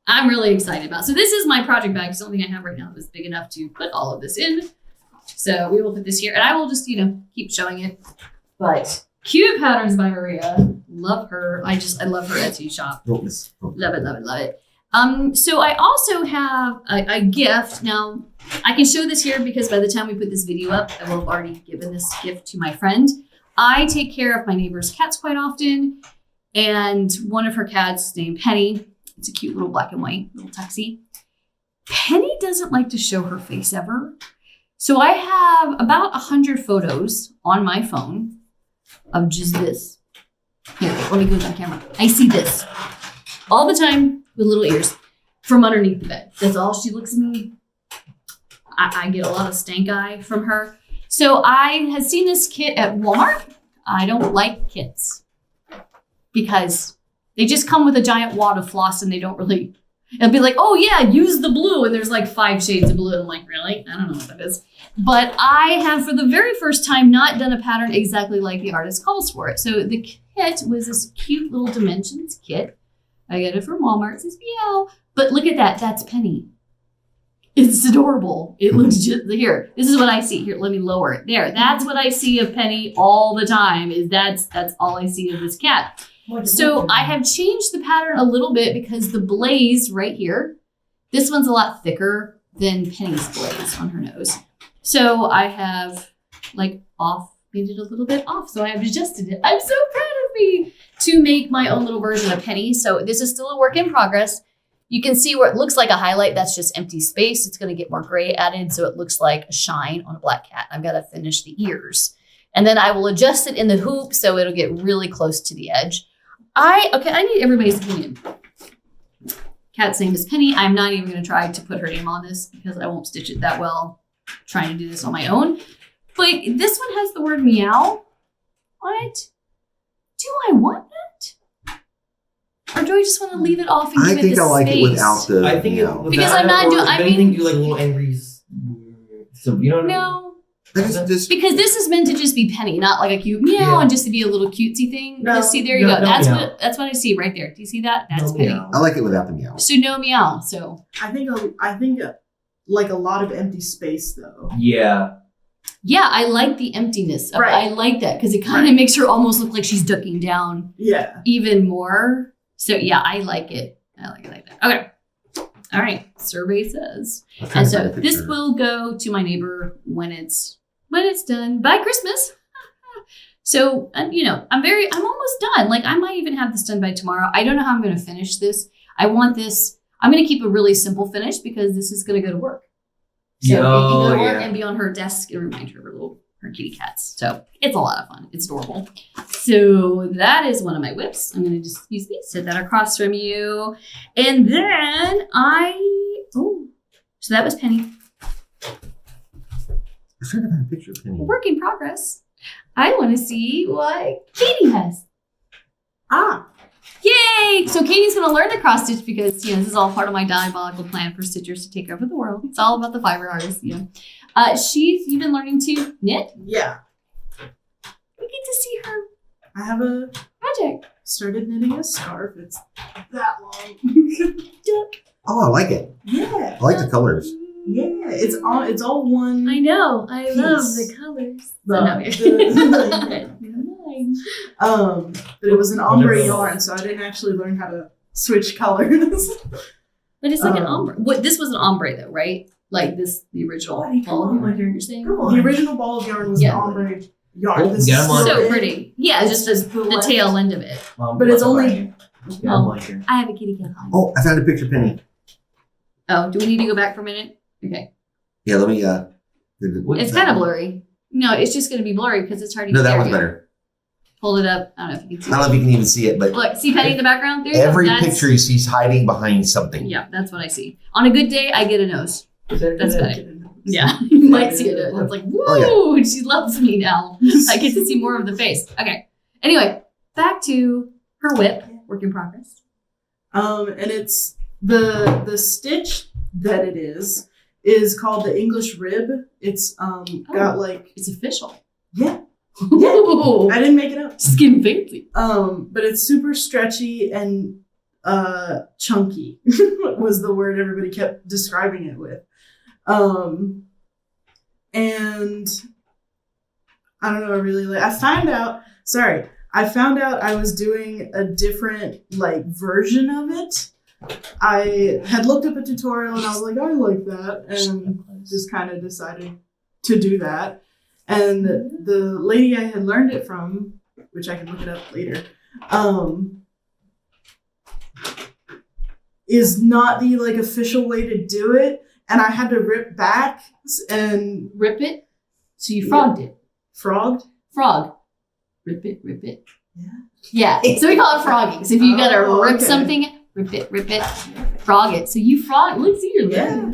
I'm really excited about it. So this is my project bag. It's the only thing I have right now that's big enough to put all of this in. So we will put this here and I will just, keep showing it. But Cute Patterns by Maria. Love her. I love her Etsy shop. Love it, love it, love it. So I also have a gift. Now, I can show this here because by the time we put this video up, I will have already given this gift to my friend. I take care of my neighbor's cats quite often, and one of her cats is named Penny. It's a cute little black and white little tuxie. Penny doesn't like to show her face ever. So I have about 100 photos on my phone of just this. Here, let me go to the camera. I see this all the time. With little ears from underneath the bed. That's all she looks at me. I get a lot of stank eye from her. So I had seen this kit at Walmart. I don't like kits because they just come with a giant wad of floss and they don't really, it'll be like, oh yeah, use the blue. And there's like 5 shades of blue. I'm like, really? I don't know what that is. But I have for the very first time not done a pattern exactly like the artist calls for it. So the kit was this cute little dimensions kit. I got it from Walmart. It says meow. But look at that. That's Penny. It's adorable. It looks just here. This is what I see. Here, let me lower it. There. That's what I see of Penny all the time. That's all I see of this cat. So I have changed the pattern a little bit because the blaze right here, this one's a lot thicker than Penny's blaze on her nose. So I have made it a little bit off. So I have adjusted it. I'm so proud of me to make my own little version of Penny. So this is still a work in progress. You can see where it looks like a highlight. That's just empty space. It's going to get more gray added. So it looks like a shine on a black cat. I've got to finish the ears. And then I will adjust it in the hoop so it'll get really close to the edge. I need everybody's opinion. Cat's name is Penny. I'm not even going to try to put her name on this because I won't stitch it that well trying to do this on my own. But this one has the word meow on it. Do I want that? Or do I just want to leave it off and give it the space? I think I like it without the because I'm not doing. I think you like little angry. So you don't know. Just Because this is meant to just be Penny, not like a cute meow and just to be a little cutesy thing. No, See, there you go. no That's meow. that's what I see right there. Do you see that? That's No Penny. meow. I like it without the meow. So no meow. So I think like a lot of empty space though. Yeah. yeah, I like the emptiness. Of Right. I like that because it kind of makes her almost look like she's ducking down Yeah. even more. So yeah, I like it. I like it like that. Okay. All right. Survey says. I'm trying And to so find a this picture. will go to my neighbor when it's done by Christmas. So I'm almost done. Like I might even have this done by tomorrow. I don't know how I'm going to finish this. I'm going to keep a really simple finish because this is going to go to work. So it can go to work and be on her desk and remind her of her kitty cats. So it's a lot of fun. It's adorable. So that is one of my whips. I'm going to just use these, set that across from you. And then so that was Penny. I was trying to find a picture of Penny. Work in progress. I want to see what Katie has. Ah. Yay! So Katie's going to learn to cross stitch because this is all part of my diabolical plan for stitchers to take over the world. It's all about the fiber artists. You've been learning to knit. Yeah. We get to see her I have a project. started knitting a scarf. It's that long. Oh, I like it. Yeah. I like the colors. Yeah. It's all one. I know. I love Piece. the colors. But it was an ombre yarn, so I didn't actually learn how to switch colors. But it's like an ombre. This was an ombre though, right? Like the original Buddy, ball of come on. yarn you're saying? The original ball of yarn was Yeah. an ombre yarn. Oh, This get is 'em on. So it. pretty. Yeah, it's just the left. tail end of it. But it's only- I have a kitty cat. Oh, I found a picture of Penny. Oh, do we need to go back for a minute? Okay. Yeah, let me. It's kind of blurry. No, it's just going to be blurry because it's hard to No, that there one's you go. better. Hold it up. I don't know if you can see I don't know if you can even see it, but Look, see Penny in the background? There you every go. picture you see is hiding behind something. Yeah, that's what I see. On a good day, I get a nose. That's Yeah. better. Yeah, you might see it. It's like, woo, Oh, she loves me now. I get to see more of the face. Okay. Anyway, back to her whip, work in progress. And it's the stitch that it is called the English rib. It's got like It's official. yeah. Ooh, I didn't make it up. skin fancy. But it's super stretchy and chunky was the word everybody kept describing it with. And I don't know, I found out I was doing a different like version of it. I had looked up a tutorial and I was like, I like that, and just kind of decided to do that. And the lady I had learned it from, which I can look it up later, is not the like official way to do it. And I had to rip back and Rip it. So you frogged it. frogged. Frog. Rip it, rip it. Yeah. Yeah. So we call it frogging. So if you gotta Oh, rip okay. something, rip it, frog it. So you frog. Look, see, you're Yeah.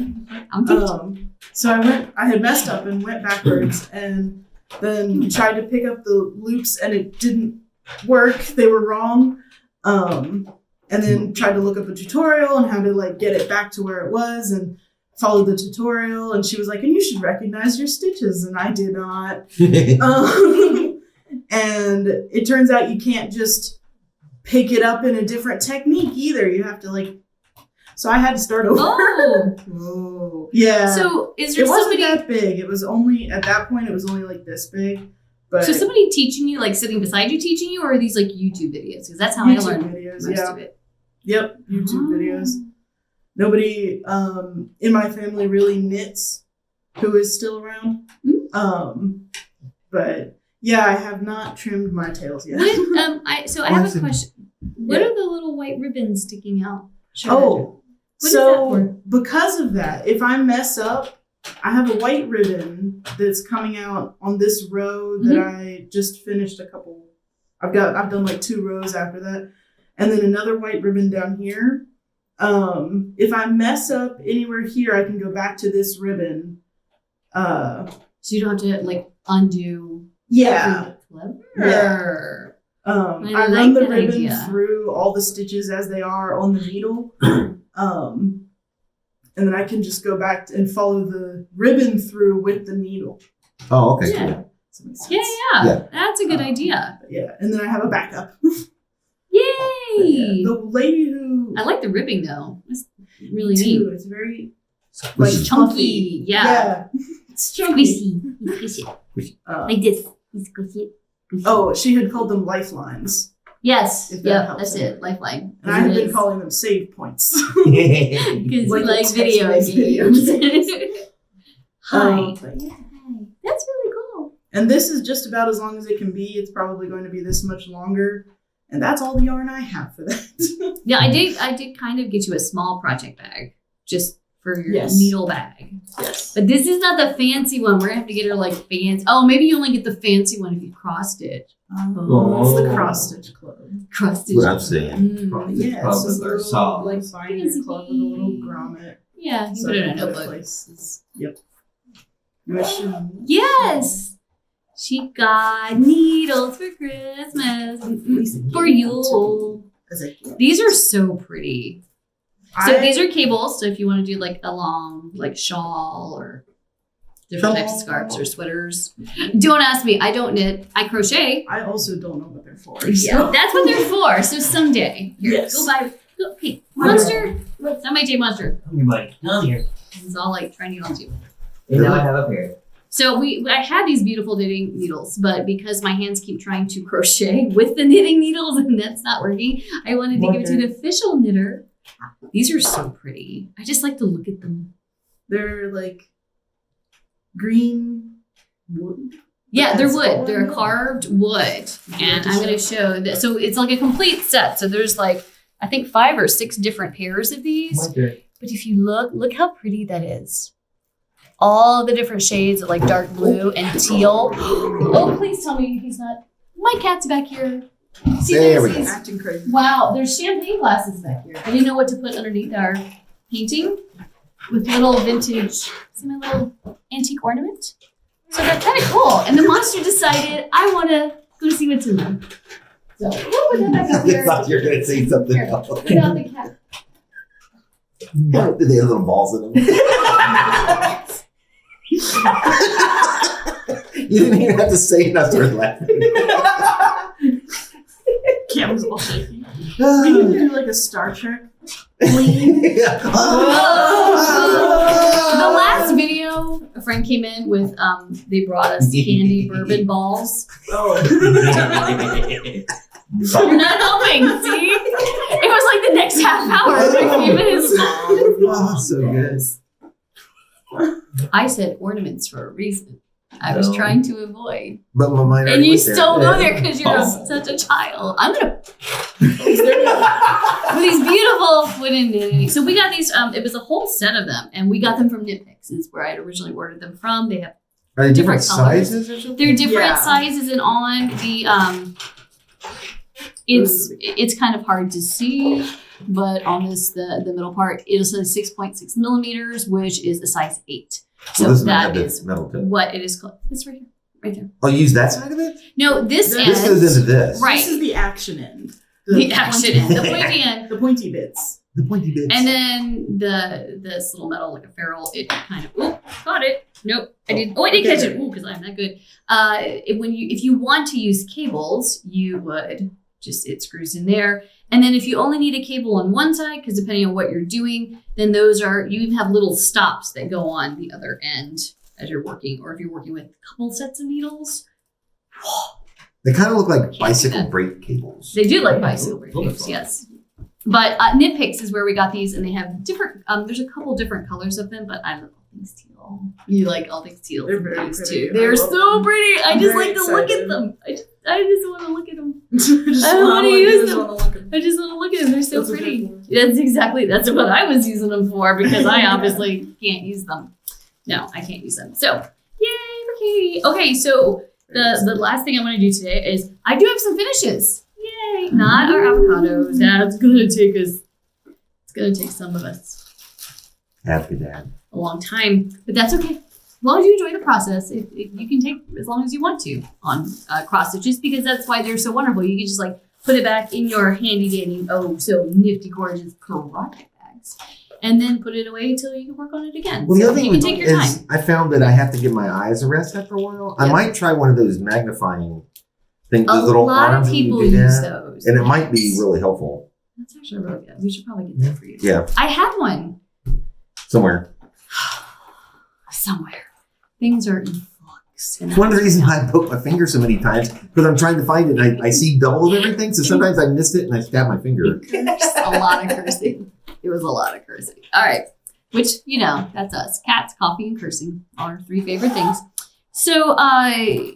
I'm teaching. So I had messed up and went backwards and then tried to pick up the loops and it didn't work. They were wrong. And then tried to look up a tutorial on how to like get it back to where it was and followed the tutorial. And she was like, and you should recognize your stitches. And I did not. And it turns out you can't just pick it up in a different technique either. You have to like, so I had to start over. Oh. Yeah. So is there It wasn't somebody? that big. It was only, at that point, it was only like this big. But So somebody teaching you, like sitting beside you, teaching you, or are these like YouTube videos? Because that's how I YouTube learned videos, most yeah. of it. Yep, YouTube Oh. videos. Nobody in my family really knits who is still around. But yeah, I have not trimmed my tails yet. What, I have a question. What Yeah. are the little white ribbons sticking out? Oh, What is that so for? because of that, if I mess up, I have a white ribbon that's coming out on this row that I just finished a couple. I've done like 2 rows after that, and then another white ribbon down here. If I mess up anywhere here, I can go back to this ribbon. So you don't have to like undo. Yeah. Clever. I I run like the that ribbon idea. through all the stitches as they are on the needle. And then I can just go back and follow the ribbon through with the needle. Oh, okay. Yeah. Cool. Yeah. That's a good idea. Yeah, and then I have a backup. Yay! The lady who I like the ribbing though. It's really too, neat. it's very Like Squishy. chunky. Yeah. It's chunky. Squishy. Uh, this. Squishy. oh, she had called them lifelines, Yes. If that Yep. helps That's any. it. Lifeline. and I have been calling them save points. Because like like the video text-based games. video Hi. But yeah. That's really cool. And this is just about as long as it can be. It's probably going to be this much longer, and that's all the yarn I have for that. Yeah, I did kind of get you a small project bag just for your Yes. needle bag. Yes. But this is not the fancy one. We're gonna have to get her like fancy. Oh, maybe you only get the fancy one if you cross stitch. It's the cross stitch club. Cross stitch. What I'm saying. Mm. Yeah, Club it's just with a our little saws. like binder club with a little grommet. Yeah, you So put it in a I can put notebook. places. Yep. Mission. Yes. She got needles for Christmas. For you. As a gift. These are so pretty. So these are cables. So if you want to do like a long like shawl or different types of scarves or sweaters. Don't ask me. I don't knit. I crochet. I also don't know what they're for. Yeah, that's what they're for. So someday, here, Yes. go buy. Go, hey, Monster. Somebody take Monster. Come here, buddy. Come here. It's all like trying to get onto. And now I have a pair. So I had these beautiful knitting needles, but because my hands keep trying to crochet with the knitting needles and that's not working, I wanted to give it to an official knitter. These are so pretty. I just like to look at them. They're like green wood. Yeah, they're That's wood. all I They're know. carved wood. And I'm going to show that. So it's like a complete set. So there's like, I think 5 or 6 different pairs of these. My turn. But if you look how pretty that is. All the different shades of like dark blue and teal. Oh, please tell me he's not. My cat's back here. See, There we there's go. these- Acting crazy. Wow, there's champagne glasses back here. I didn't know what to put underneath our painting with little vintage, see my little antique ornament? So they're kind of cool. And the monster decided, I want to go see what's in them. So we'll put that back up I here. thought you were going to say something Here, else. without the cat. Do they have little balls in them? You didn't even have to say it, I started laughing. Cam's all shaky. We need to do like a Star Trek. Yeah. The last video, a friend came in with, they brought us candy bourbon balls. Oh. You're not helping, see? It was like the next half hour. I came in his Oh, so good. I said ornaments for a reason. I was No. trying to avoid. But my mind And already you went there. still go there because you're Oh. such a child. I'm gonna with these beautiful wooden knitting. So we got these. It was a whole set of them, and we got them from Knit Picks. Is where I had originally ordered them from. They have Are they different different colors. sizes or something? they're different Yeah. sizes, and on the it's kind of hard to see, but on this the middle part it says 6.6 millimeters, which is a size 8. So this that have the is metal tip. what it is called. It's right here, right there. Oh, use that side of it? No, this end. This goes into this. Right. This is the action end. The action pointy- end, the pointy end. The pointy bits. The pointy bits. And then this little metal like a ferrule, it kind of caught it. Nope, I didn't. Oh, I did catch it. Ooh, because I'm that good. If you want to use cables, you would just it screws in there. And then if you only need a cable on one side, because depending on what you're doing, then those are you even have little stops that go on the other end as you're working, or if you're working with a couple sets of needles. They kind of look like do bicycle that. brake cables. They do like Yeah, bicycle those are cables, fun. yes. But Knit Picks is where we got these, and they have different. There's a couple different colors of them, but I love all things teal. You like all things teal? They're very these pretty. too. They're I love so them. pretty. I I'm just very like to look at excited. them. I just want to look at them. Just I don't wanna use them. wanna look at I just want to look at them. They're so That's what pretty. they're That's what I was using them for because I obviously can't use them. No, I can't use them. So yay for Katie. Okay, so the last thing I want to do today is I do have some finishes. Yay! Not our avocados. That's gonna take us. It's gonna take some of us Happy dad. a long time, but that's okay. As long as you enjoy the process, if you can take as long as you want to on cross stitches because that's why they're so wonderful. You can just like put it back in your handy dandy, oh so nifty gorgeous project bags, and then put it away until you can work on it again. Well, the So other you thing can take your is time. I found that I have to give my eyes a rest after a while. I Yep. might try one of those magnifying things, A those little lot of arms that you people do use that, those. and it might be really helpful. That's actually really good. We should probably get that for you. Yeah, I had one somewhere. somewhere. Things are in flux. It's one of the reasons I poke my finger so many times because I'm trying to find it. And I see double of everything, so sometimes I missed it and I stab my finger. A lot of cursing. It was a lot of cursing. All right. Which, that's us. Cats, coffee, and cursing are our 3 favorite things. So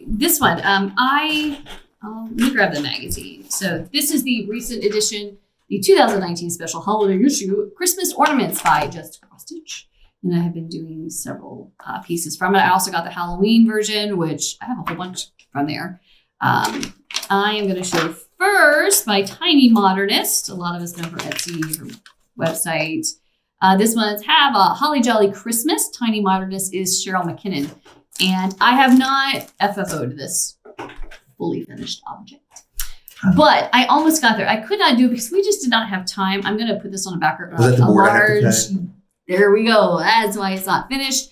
this one, let me grab the magazine. So this is the recent edition, the 2019 special holiday issue, Christmas Ornaments by Just Cross Stitch. And I have been doing several pieces from it. I also got the Halloween version, which I have a whole bunch from there. I am going to show first my Tiny Modernist. A lot of us know her Etsy, her website. This one's Have a Holly Jolly Christmas. Tiny Modernist is Cheryl Mckinnon. And I have not FFO'd this fully finished object. But I almost got there. I could not do it because we just did not have time. I'm going to put this on a background. Was that the board I have to cut? There we go. That's why it's not finished.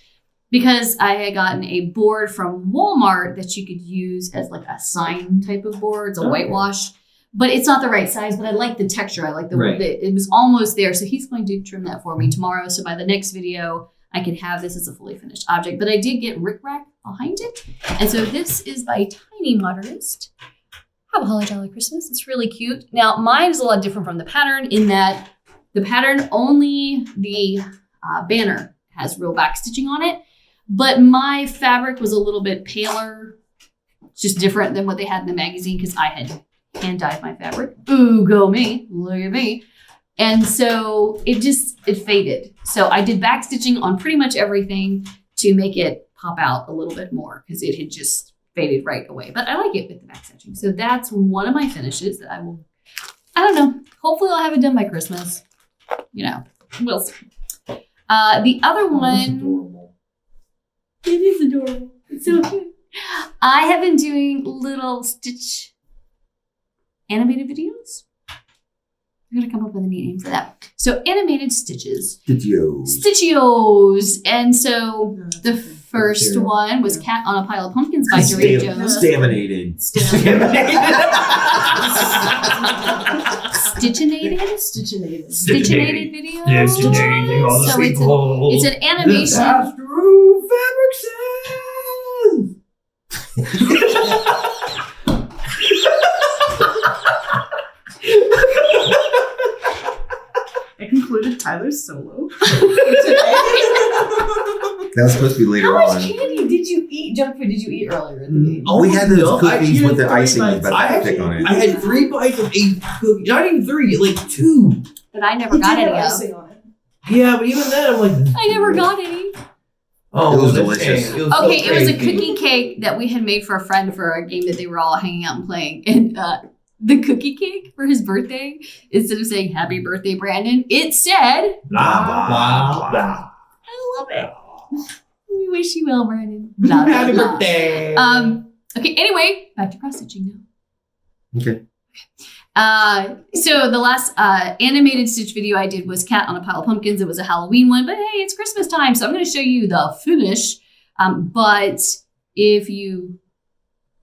Because I had gotten a board from Walmart that you could use as like a sign type of board. It's a whitewash. But it's not the right size, but I like the texture. I like the wood. It was almost there. So he's going to trim that for me tomorrow. So by the next video, I can have this as a fully finished object. But I did get rickrack behind it. And so this is by Tiny Modernist. Have a Holly Jolly Christmas. It's really cute. Now, mine is a lot different from the pattern in that the pattern, only the banner has real back stitching on it. But my fabric was a little bit paler. It's just different than what they had in the magazine because I had hand dyed my fabric. Ooh, go me. Look at me. And so it faded. So I did back stitching on pretty much everything to make it pop out a little bit more because it had just faded right away. But I like it with the back stitching. So that's one of my finishes that I don't know. Hopefully I'll have it done by Christmas. We'll see. The other one. It is adorable. It's so cute. I have been doing little Stitch animated videos. I'm going to come up with a neat name for that. So animated stitches. Stitchios. And so the first one was Cat on a Pile of Pumpkins by Doreen Jones. Staminated. Stitchinated video. Stitchinating all the So people. it's an animation. Through fabric I concluded Tyler's solo. That was supposed to be later How much on. candy did you eat? Junk food did you eat earlier in the game? We had those No, cookies with the icing, bites. but I pick on it. I had 3 bites of a cookie. Not even 3, like 2. But I never got any of. icing on it. Yeah, but even then, I'm like, I never got any. oh, It was this delicious. game, it was so Okay, it was a crazy. cookie cake that we had made for a friend for a game that they were all hanging out and playing. And the cookie cake for his birthday, instead of saying "Happy Birthday, Brandon," it said, Blah, blah, blah. "I love it. We wish you well, Brandon." Blah, blah, Happy blah. birthday. Okay. Anyway, back to cross stitching now. Okay. So the last animated stitch video I did was Cat on a Pile of Pumpkins. It was a Halloween one, but hey, it's Christmas time, so I'm going to show you the finish. But if you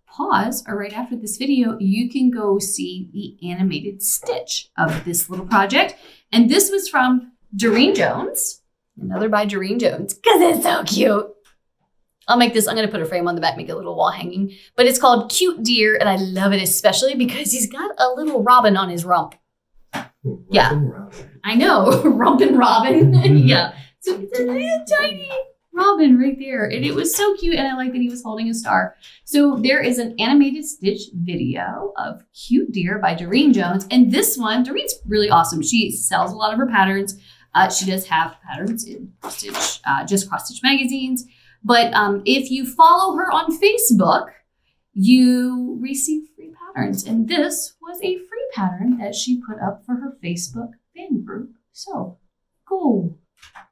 pause or right after this video, you can go see the animated stitch of this little project. And this was from Doreen Jones, another by Doreen Jones, because it's so cute. I'll make this, I'm going to put a frame on the back, make a little wall hanging. But it's called Cute Deer, and I love it especially because he's got a little robin on his rump. Yeah. I know, Rumpin' Robin. Yeah. So it's a tiny robin right there. And it was so cute, and I like that he was holding a star. So there is an animated stitch video of Cute Deer by Doreen Jones. And this one, Doreen's really awesome. She sells a lot of her patterns. She does have patterns in Stitch, just Cross Stitch magazines. But if you follow her on Facebook, you receive free patterns. And this was a free pattern that she put up for her Facebook fan group. So go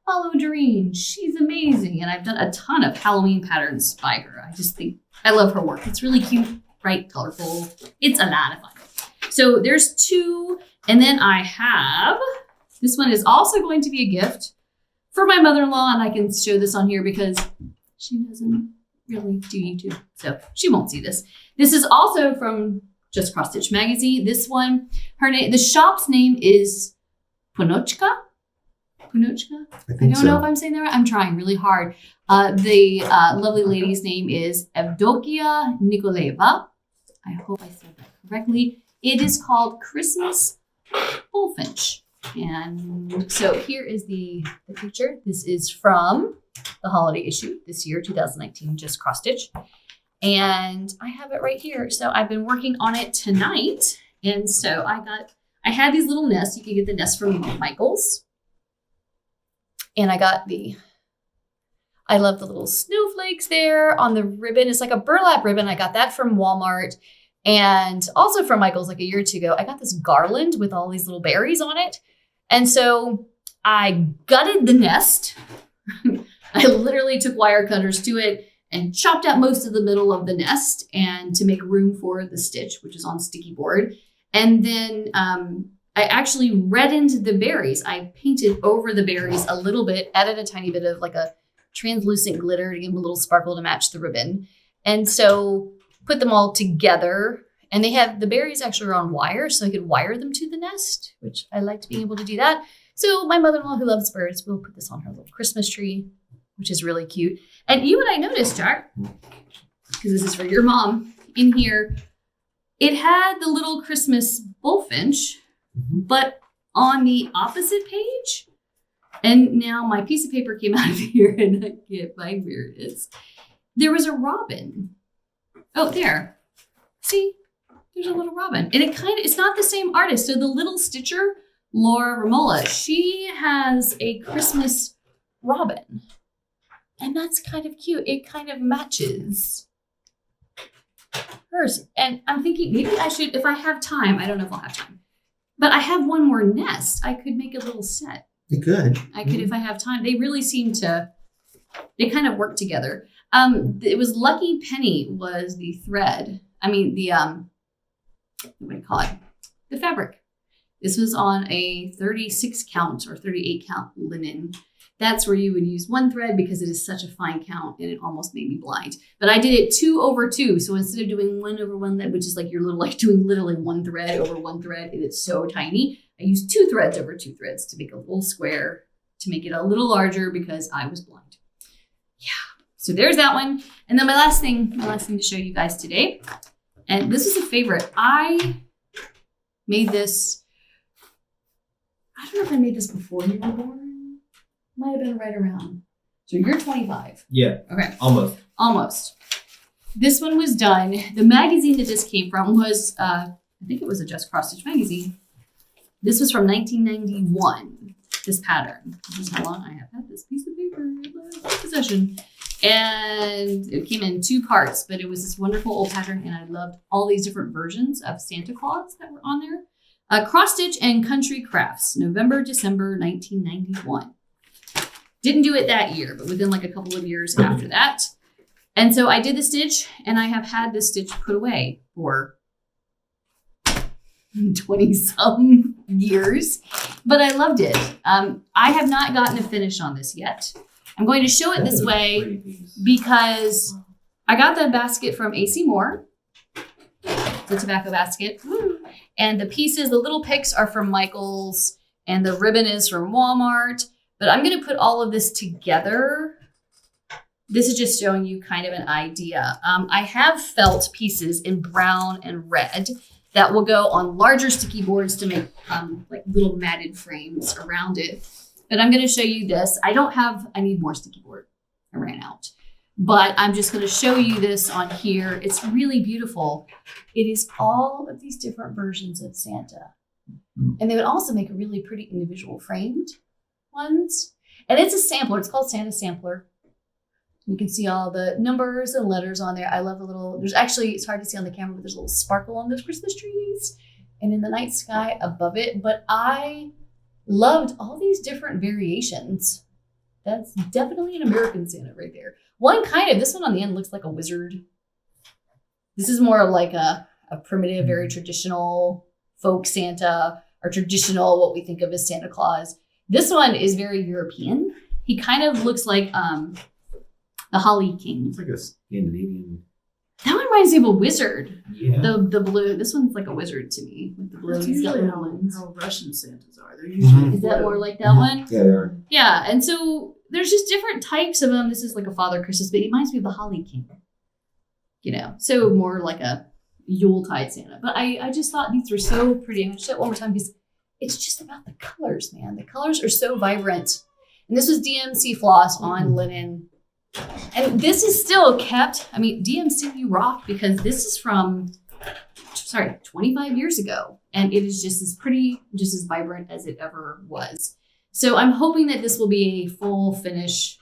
follow Doreen. She's amazing. And I've done a ton of Halloween patterns by her. I just think I love her work. It's really cute, bright, colorful. It's a lot of fun. So there's 2. And then I have, this one is also going to be a gift. for my mother-in-law, and I can show this on here because she doesn't really do YouTube, so she won't see this. This is also from Just Cross Stitch magazine. This one, the shop's name is Punochka. Punochka? I don't know if I'm saying that right. I'm trying really hard. The lovely lady's name is Evdokia Nikolaeva. I hope I said that correctly. It is called Christmas Bullfinch. And so here is the picture. This is from the holiday issue this year, 2019, Just Cross Stitch. And I have it right here. So I've been working on it tonight. And so I had these little nests. You can get the nest from Michael's. And I love the little snowflakes there on the ribbon. It's like a burlap ribbon. I got that from Walmart and also from Michael's like a year or two ago. I got this garland with all these little berries on it. And so I gutted the nest. I literally took wire cutters to it and chopped out most of the middle of the nest and to make room for the stitch, which is on sticky board. And then I actually reddened the berries. I painted over the berries a little bit, added a tiny bit of like a translucent glitter to give them a little sparkle to match the ribbon. And so put them all together. And the berries actually are on wire, so I could wire them to the nest, which I liked being able to do that. So my mother-in-law, who loves birds, will put this on her little Christmas tree, which is really cute. And you and I noticed, Jack, because this is for your mom, in here, it had the little Christmas bullfinch, but on the opposite page. And now my piece of paper came out of here and I can't find where it is. There was a robin. Oh, there. See, there's a little robin. And it's not the same artist. So the little stitcher, Laura Romola, she has a Christmas robin. And that's kind of cute. It kind of matches hers. And I'm thinking maybe I should, if I have time, I don't know if I'll have time, but I have one more nest. I could make a little set. You could. I could if I have time. They really seem to, they kind of work together. It was Lucky Penny was the thread. I mean, what do you call it? The fabric. This was on a 36 count or 38 count linen. That's where you would use one thread because it is such a fine count and it almost made me blind. But I did it 2 over 2. So instead of doing 1 over 1, which is like you're doing literally 1 thread over 1 thread, it is so tiny. I used 2 threads over 2 threads to make a little square, to make it a little larger because I was blind. Yeah. So there's that one. And then my last thing to show you guys today. And this is a favorite. I made this, I don't know if I made this before you were born. Might have been right around. So you're 25. Yeah. Okay. Almost. This one was done. The magazine that this came from was, I think it was a Just Cross Stitch magazine. This was from 1991, this pattern. This is how long I have had this piece of paper in my possession. And it came in 2 parts, but it was this wonderful old pattern, and I loved all these different versions of Santa Claus that were on there. Cross Stitch and Country Crafts, November, December, 1991. Didn't do it that year, but within like a couple of years after that. And so I did the stitch, and I have had this stitch put away for 20-some years, but I loved it. I have not gotten a finish on this yet. I'm going to show it this way because I got the basket from AC Moore, the tobacco basket. And the pieces, the little picks are from Michael's, and the ribbon is from Walmart. But I'm going to put all of this together. This is just showing you kind of an idea. I have felt pieces in brown and red that will go on larger sticky boards to make like little matted frames around it. But I'm going to show you this. I need more sticky board. I ran out. But I'm just going to show you this on here. It's really beautiful. It is all of these different versions of Santa. And they would also make a really pretty individual framed ones. And it's a sampler. It's called Santa Sampler. You can see all the numbers and letters on there. I love the little, it's hard to see on the camera, but there's a little sparkle on those Christmas trees and in the night sky above it. But I loved all these different variations. That's definitely an American Santa right there. This one on the end looks like a wizard. This is more like a primitive, very traditional folk Santa, or traditional, what we think of as Santa Claus. This one is very European. He kind of looks like the Holly King. It's like a Scandinavian. That one reminds me of a wizard. Yeah. The blue. This one's like a wizard to me with the blue. That's He's got usually little ones. how Russian Santas are. They're usually Is that blue. more like that one? Yeah, they are. Yeah, and so there's just different types of them. This is like a Father Christmas, but it reminds me of the Holly King. You know, so more like a Yuletide Santa. But I just thought these were so pretty. I'm going to show it one more time because it's just about the colors, man. The colors are so vibrant. And this was DMC floss on linen. And this is still kept. I mean, DMC, you rock, because this is from, 25 years ago. And it is just as pretty, just as vibrant as it ever was. So I'm hoping that this will be a full finish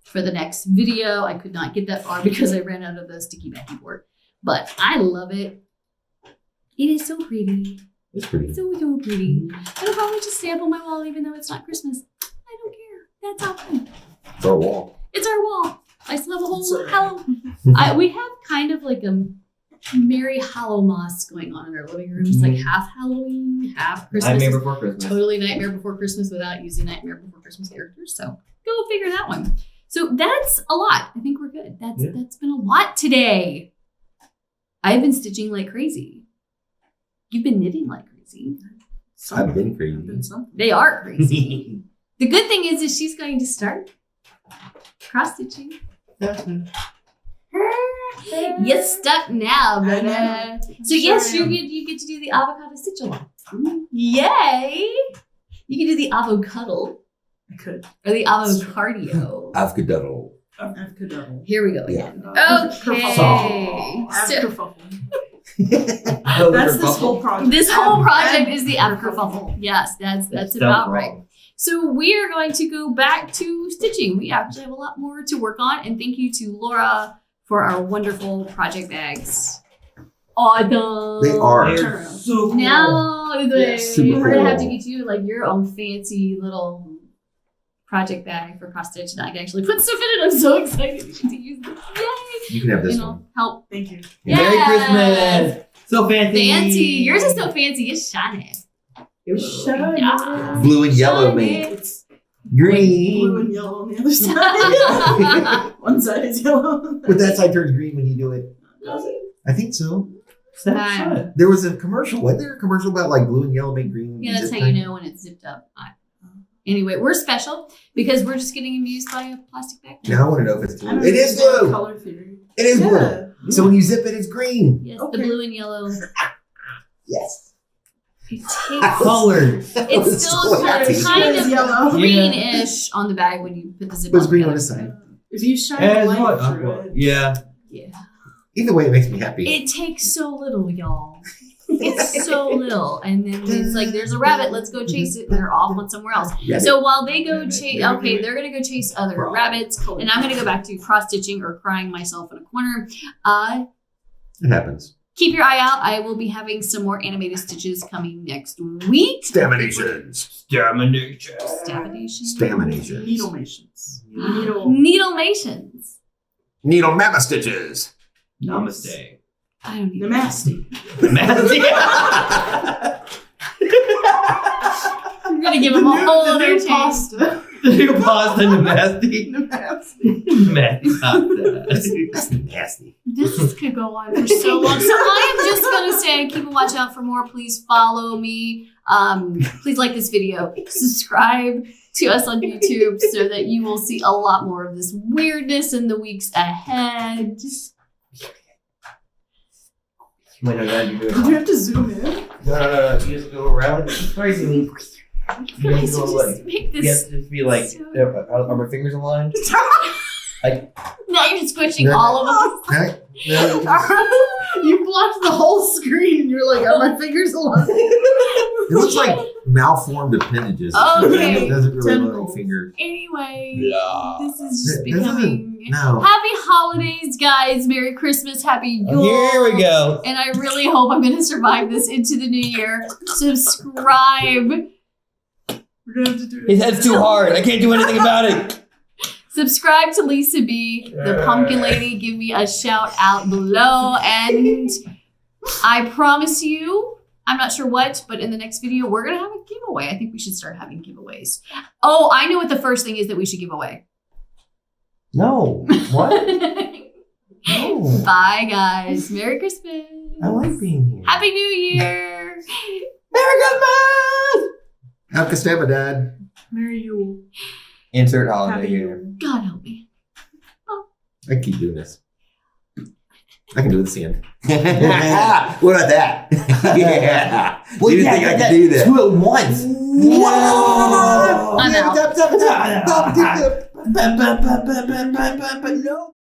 for the next video. I could not get that far because I ran out of the sticky backy board. But I love it. It is so pretty. It's pretty. So pretty. It'll probably just stay up on my wall even though it's not Christmas. I don't care. That's how fun. It's our wall. It's our wall. I still have a whole Sorry. Halloween. We have kind of like a Merry Hallowmas going on in our living room. It's like half Halloween, half Christmas. Nightmare Before Christmas. Totally Nightmare Before Christmas without using Nightmare Before Christmas characters. So go figure that one. So that's a lot. I think we're good. That's been a lot today. I've been stitching like crazy. You've been knitting like crazy. I've been crazy. They are crazy. The good thing is she's going to start cross stitching. You're stuck now, baby. So yes, you get to do the avocado stitch along. Yay! You can do the avocado. I could. Or the avocardio. Avocado. Avocado. Here we go again. Kerfuffle. Okay. Kerfuffle. That's this whole project. This whole project is the kerfuffle. Yes, that's about right. So we are going to go back to stitching. We actually have a lot more to work on. And thank you to Laura for our wonderful project bags. Awesome. They are. They're so cool. Now super we're gonna have to cool. get you like your own fancy little project bag for cross stitch, and I can actually put stuff in it. I'm so excited to use this. Yay! You can have this And one. I'll help. Thank you. Merry Yes. Christmas. So fancy. Fancy. Yours is so fancy. It's shiny. Shiny. Yeah. Blue and yellow, Shiny. mate. It's Green. blue and yellow on the other side. One side is yellow. But that side turns green when you do it. Does it? I think so. Fine. There was a commercial. Wasn't there a commercial about like blue and yellow make green? Yeah, that's zip how you tie? know when it's zipped up. Anyway, we're special because we're just getting amused by a plastic bag. Now I want to know if it's I blue. don't It is understand blue. Color theory. It is Yeah. blue. So when you zip it, it's green. Yes, Okay. the blue and yellow. Yes. It takes. Colors. It's still happy. kind It is of yellow. greenish on the bag when you put the zip But it's on green on together. this side. If you shine As a light what? through it. Yeah. Yeah. Either way, it makes me happy. It takes so little, y'all. It's so little. And then it's like, there's a rabbit, let's go chase it. And they're off on somewhere else. Rabbit. So while they go chase, okay, they're going to go chase other rabbits. And I'm going to go back to cross stitching or crying myself in a corner. It happens. Keep your eye out. I will be having some more animated stitches coming next week. Staminations. Stamination. Staminations. Staminations. Needlemations. Needlemations. Needle mama stitches. Namaste. I don't even Namasty. Namaste. I'm going to give them a whole The other new chance. pasta. The new pasta, Namaste. Namasty. Namaste pasta. That's nasty. This could go on for so long. So I am just going to say, keep a watch out for more. Please follow me. Please like this video. Subscribe to us on YouTube so that you will see a lot more of this weirdness in the weeks ahead. Just Wait, no, you do it. Did you have to zoom in? No. You just go around. It's crazy. You guys, go just like. make You have this. to just be like, so- are my fingers aligned? Now you're squishing all of them. Okay. No. You blocked the whole screen and you're like, are my fingers aligned? It looks like malformed appendages. Okay. It doesn't really look Tentacles. like fingers. Anyway, Yeah. this is just It doesn't- becoming. No. Happy holidays, guys. Merry Christmas. Happy Yule. Here we go. And I really hope I'm going to survive this into the new year. Subscribe. We're gonna have to do it. His head's too hard. I can't do anything about it. Subscribe to Lisa B, the pumpkin lady. Give me a shout out below. And I promise you, I'm not sure what, but in the next video, we're going to have a giveaway. giveaway. I think we should start having giveaways. Oh, I know what the first thing is that we should give away. No. What? No. Bye, guys. Merry Christmas. I like being here. Happy New Year. Merry Christmas! Happy Steppa, Dad. Marry you. Insert holiday Happy here. God help me. I can keep doing this. I can do it at the end. What about that? Yeah. Well, you didn't think I could do that? 2 at once. I'm out. No.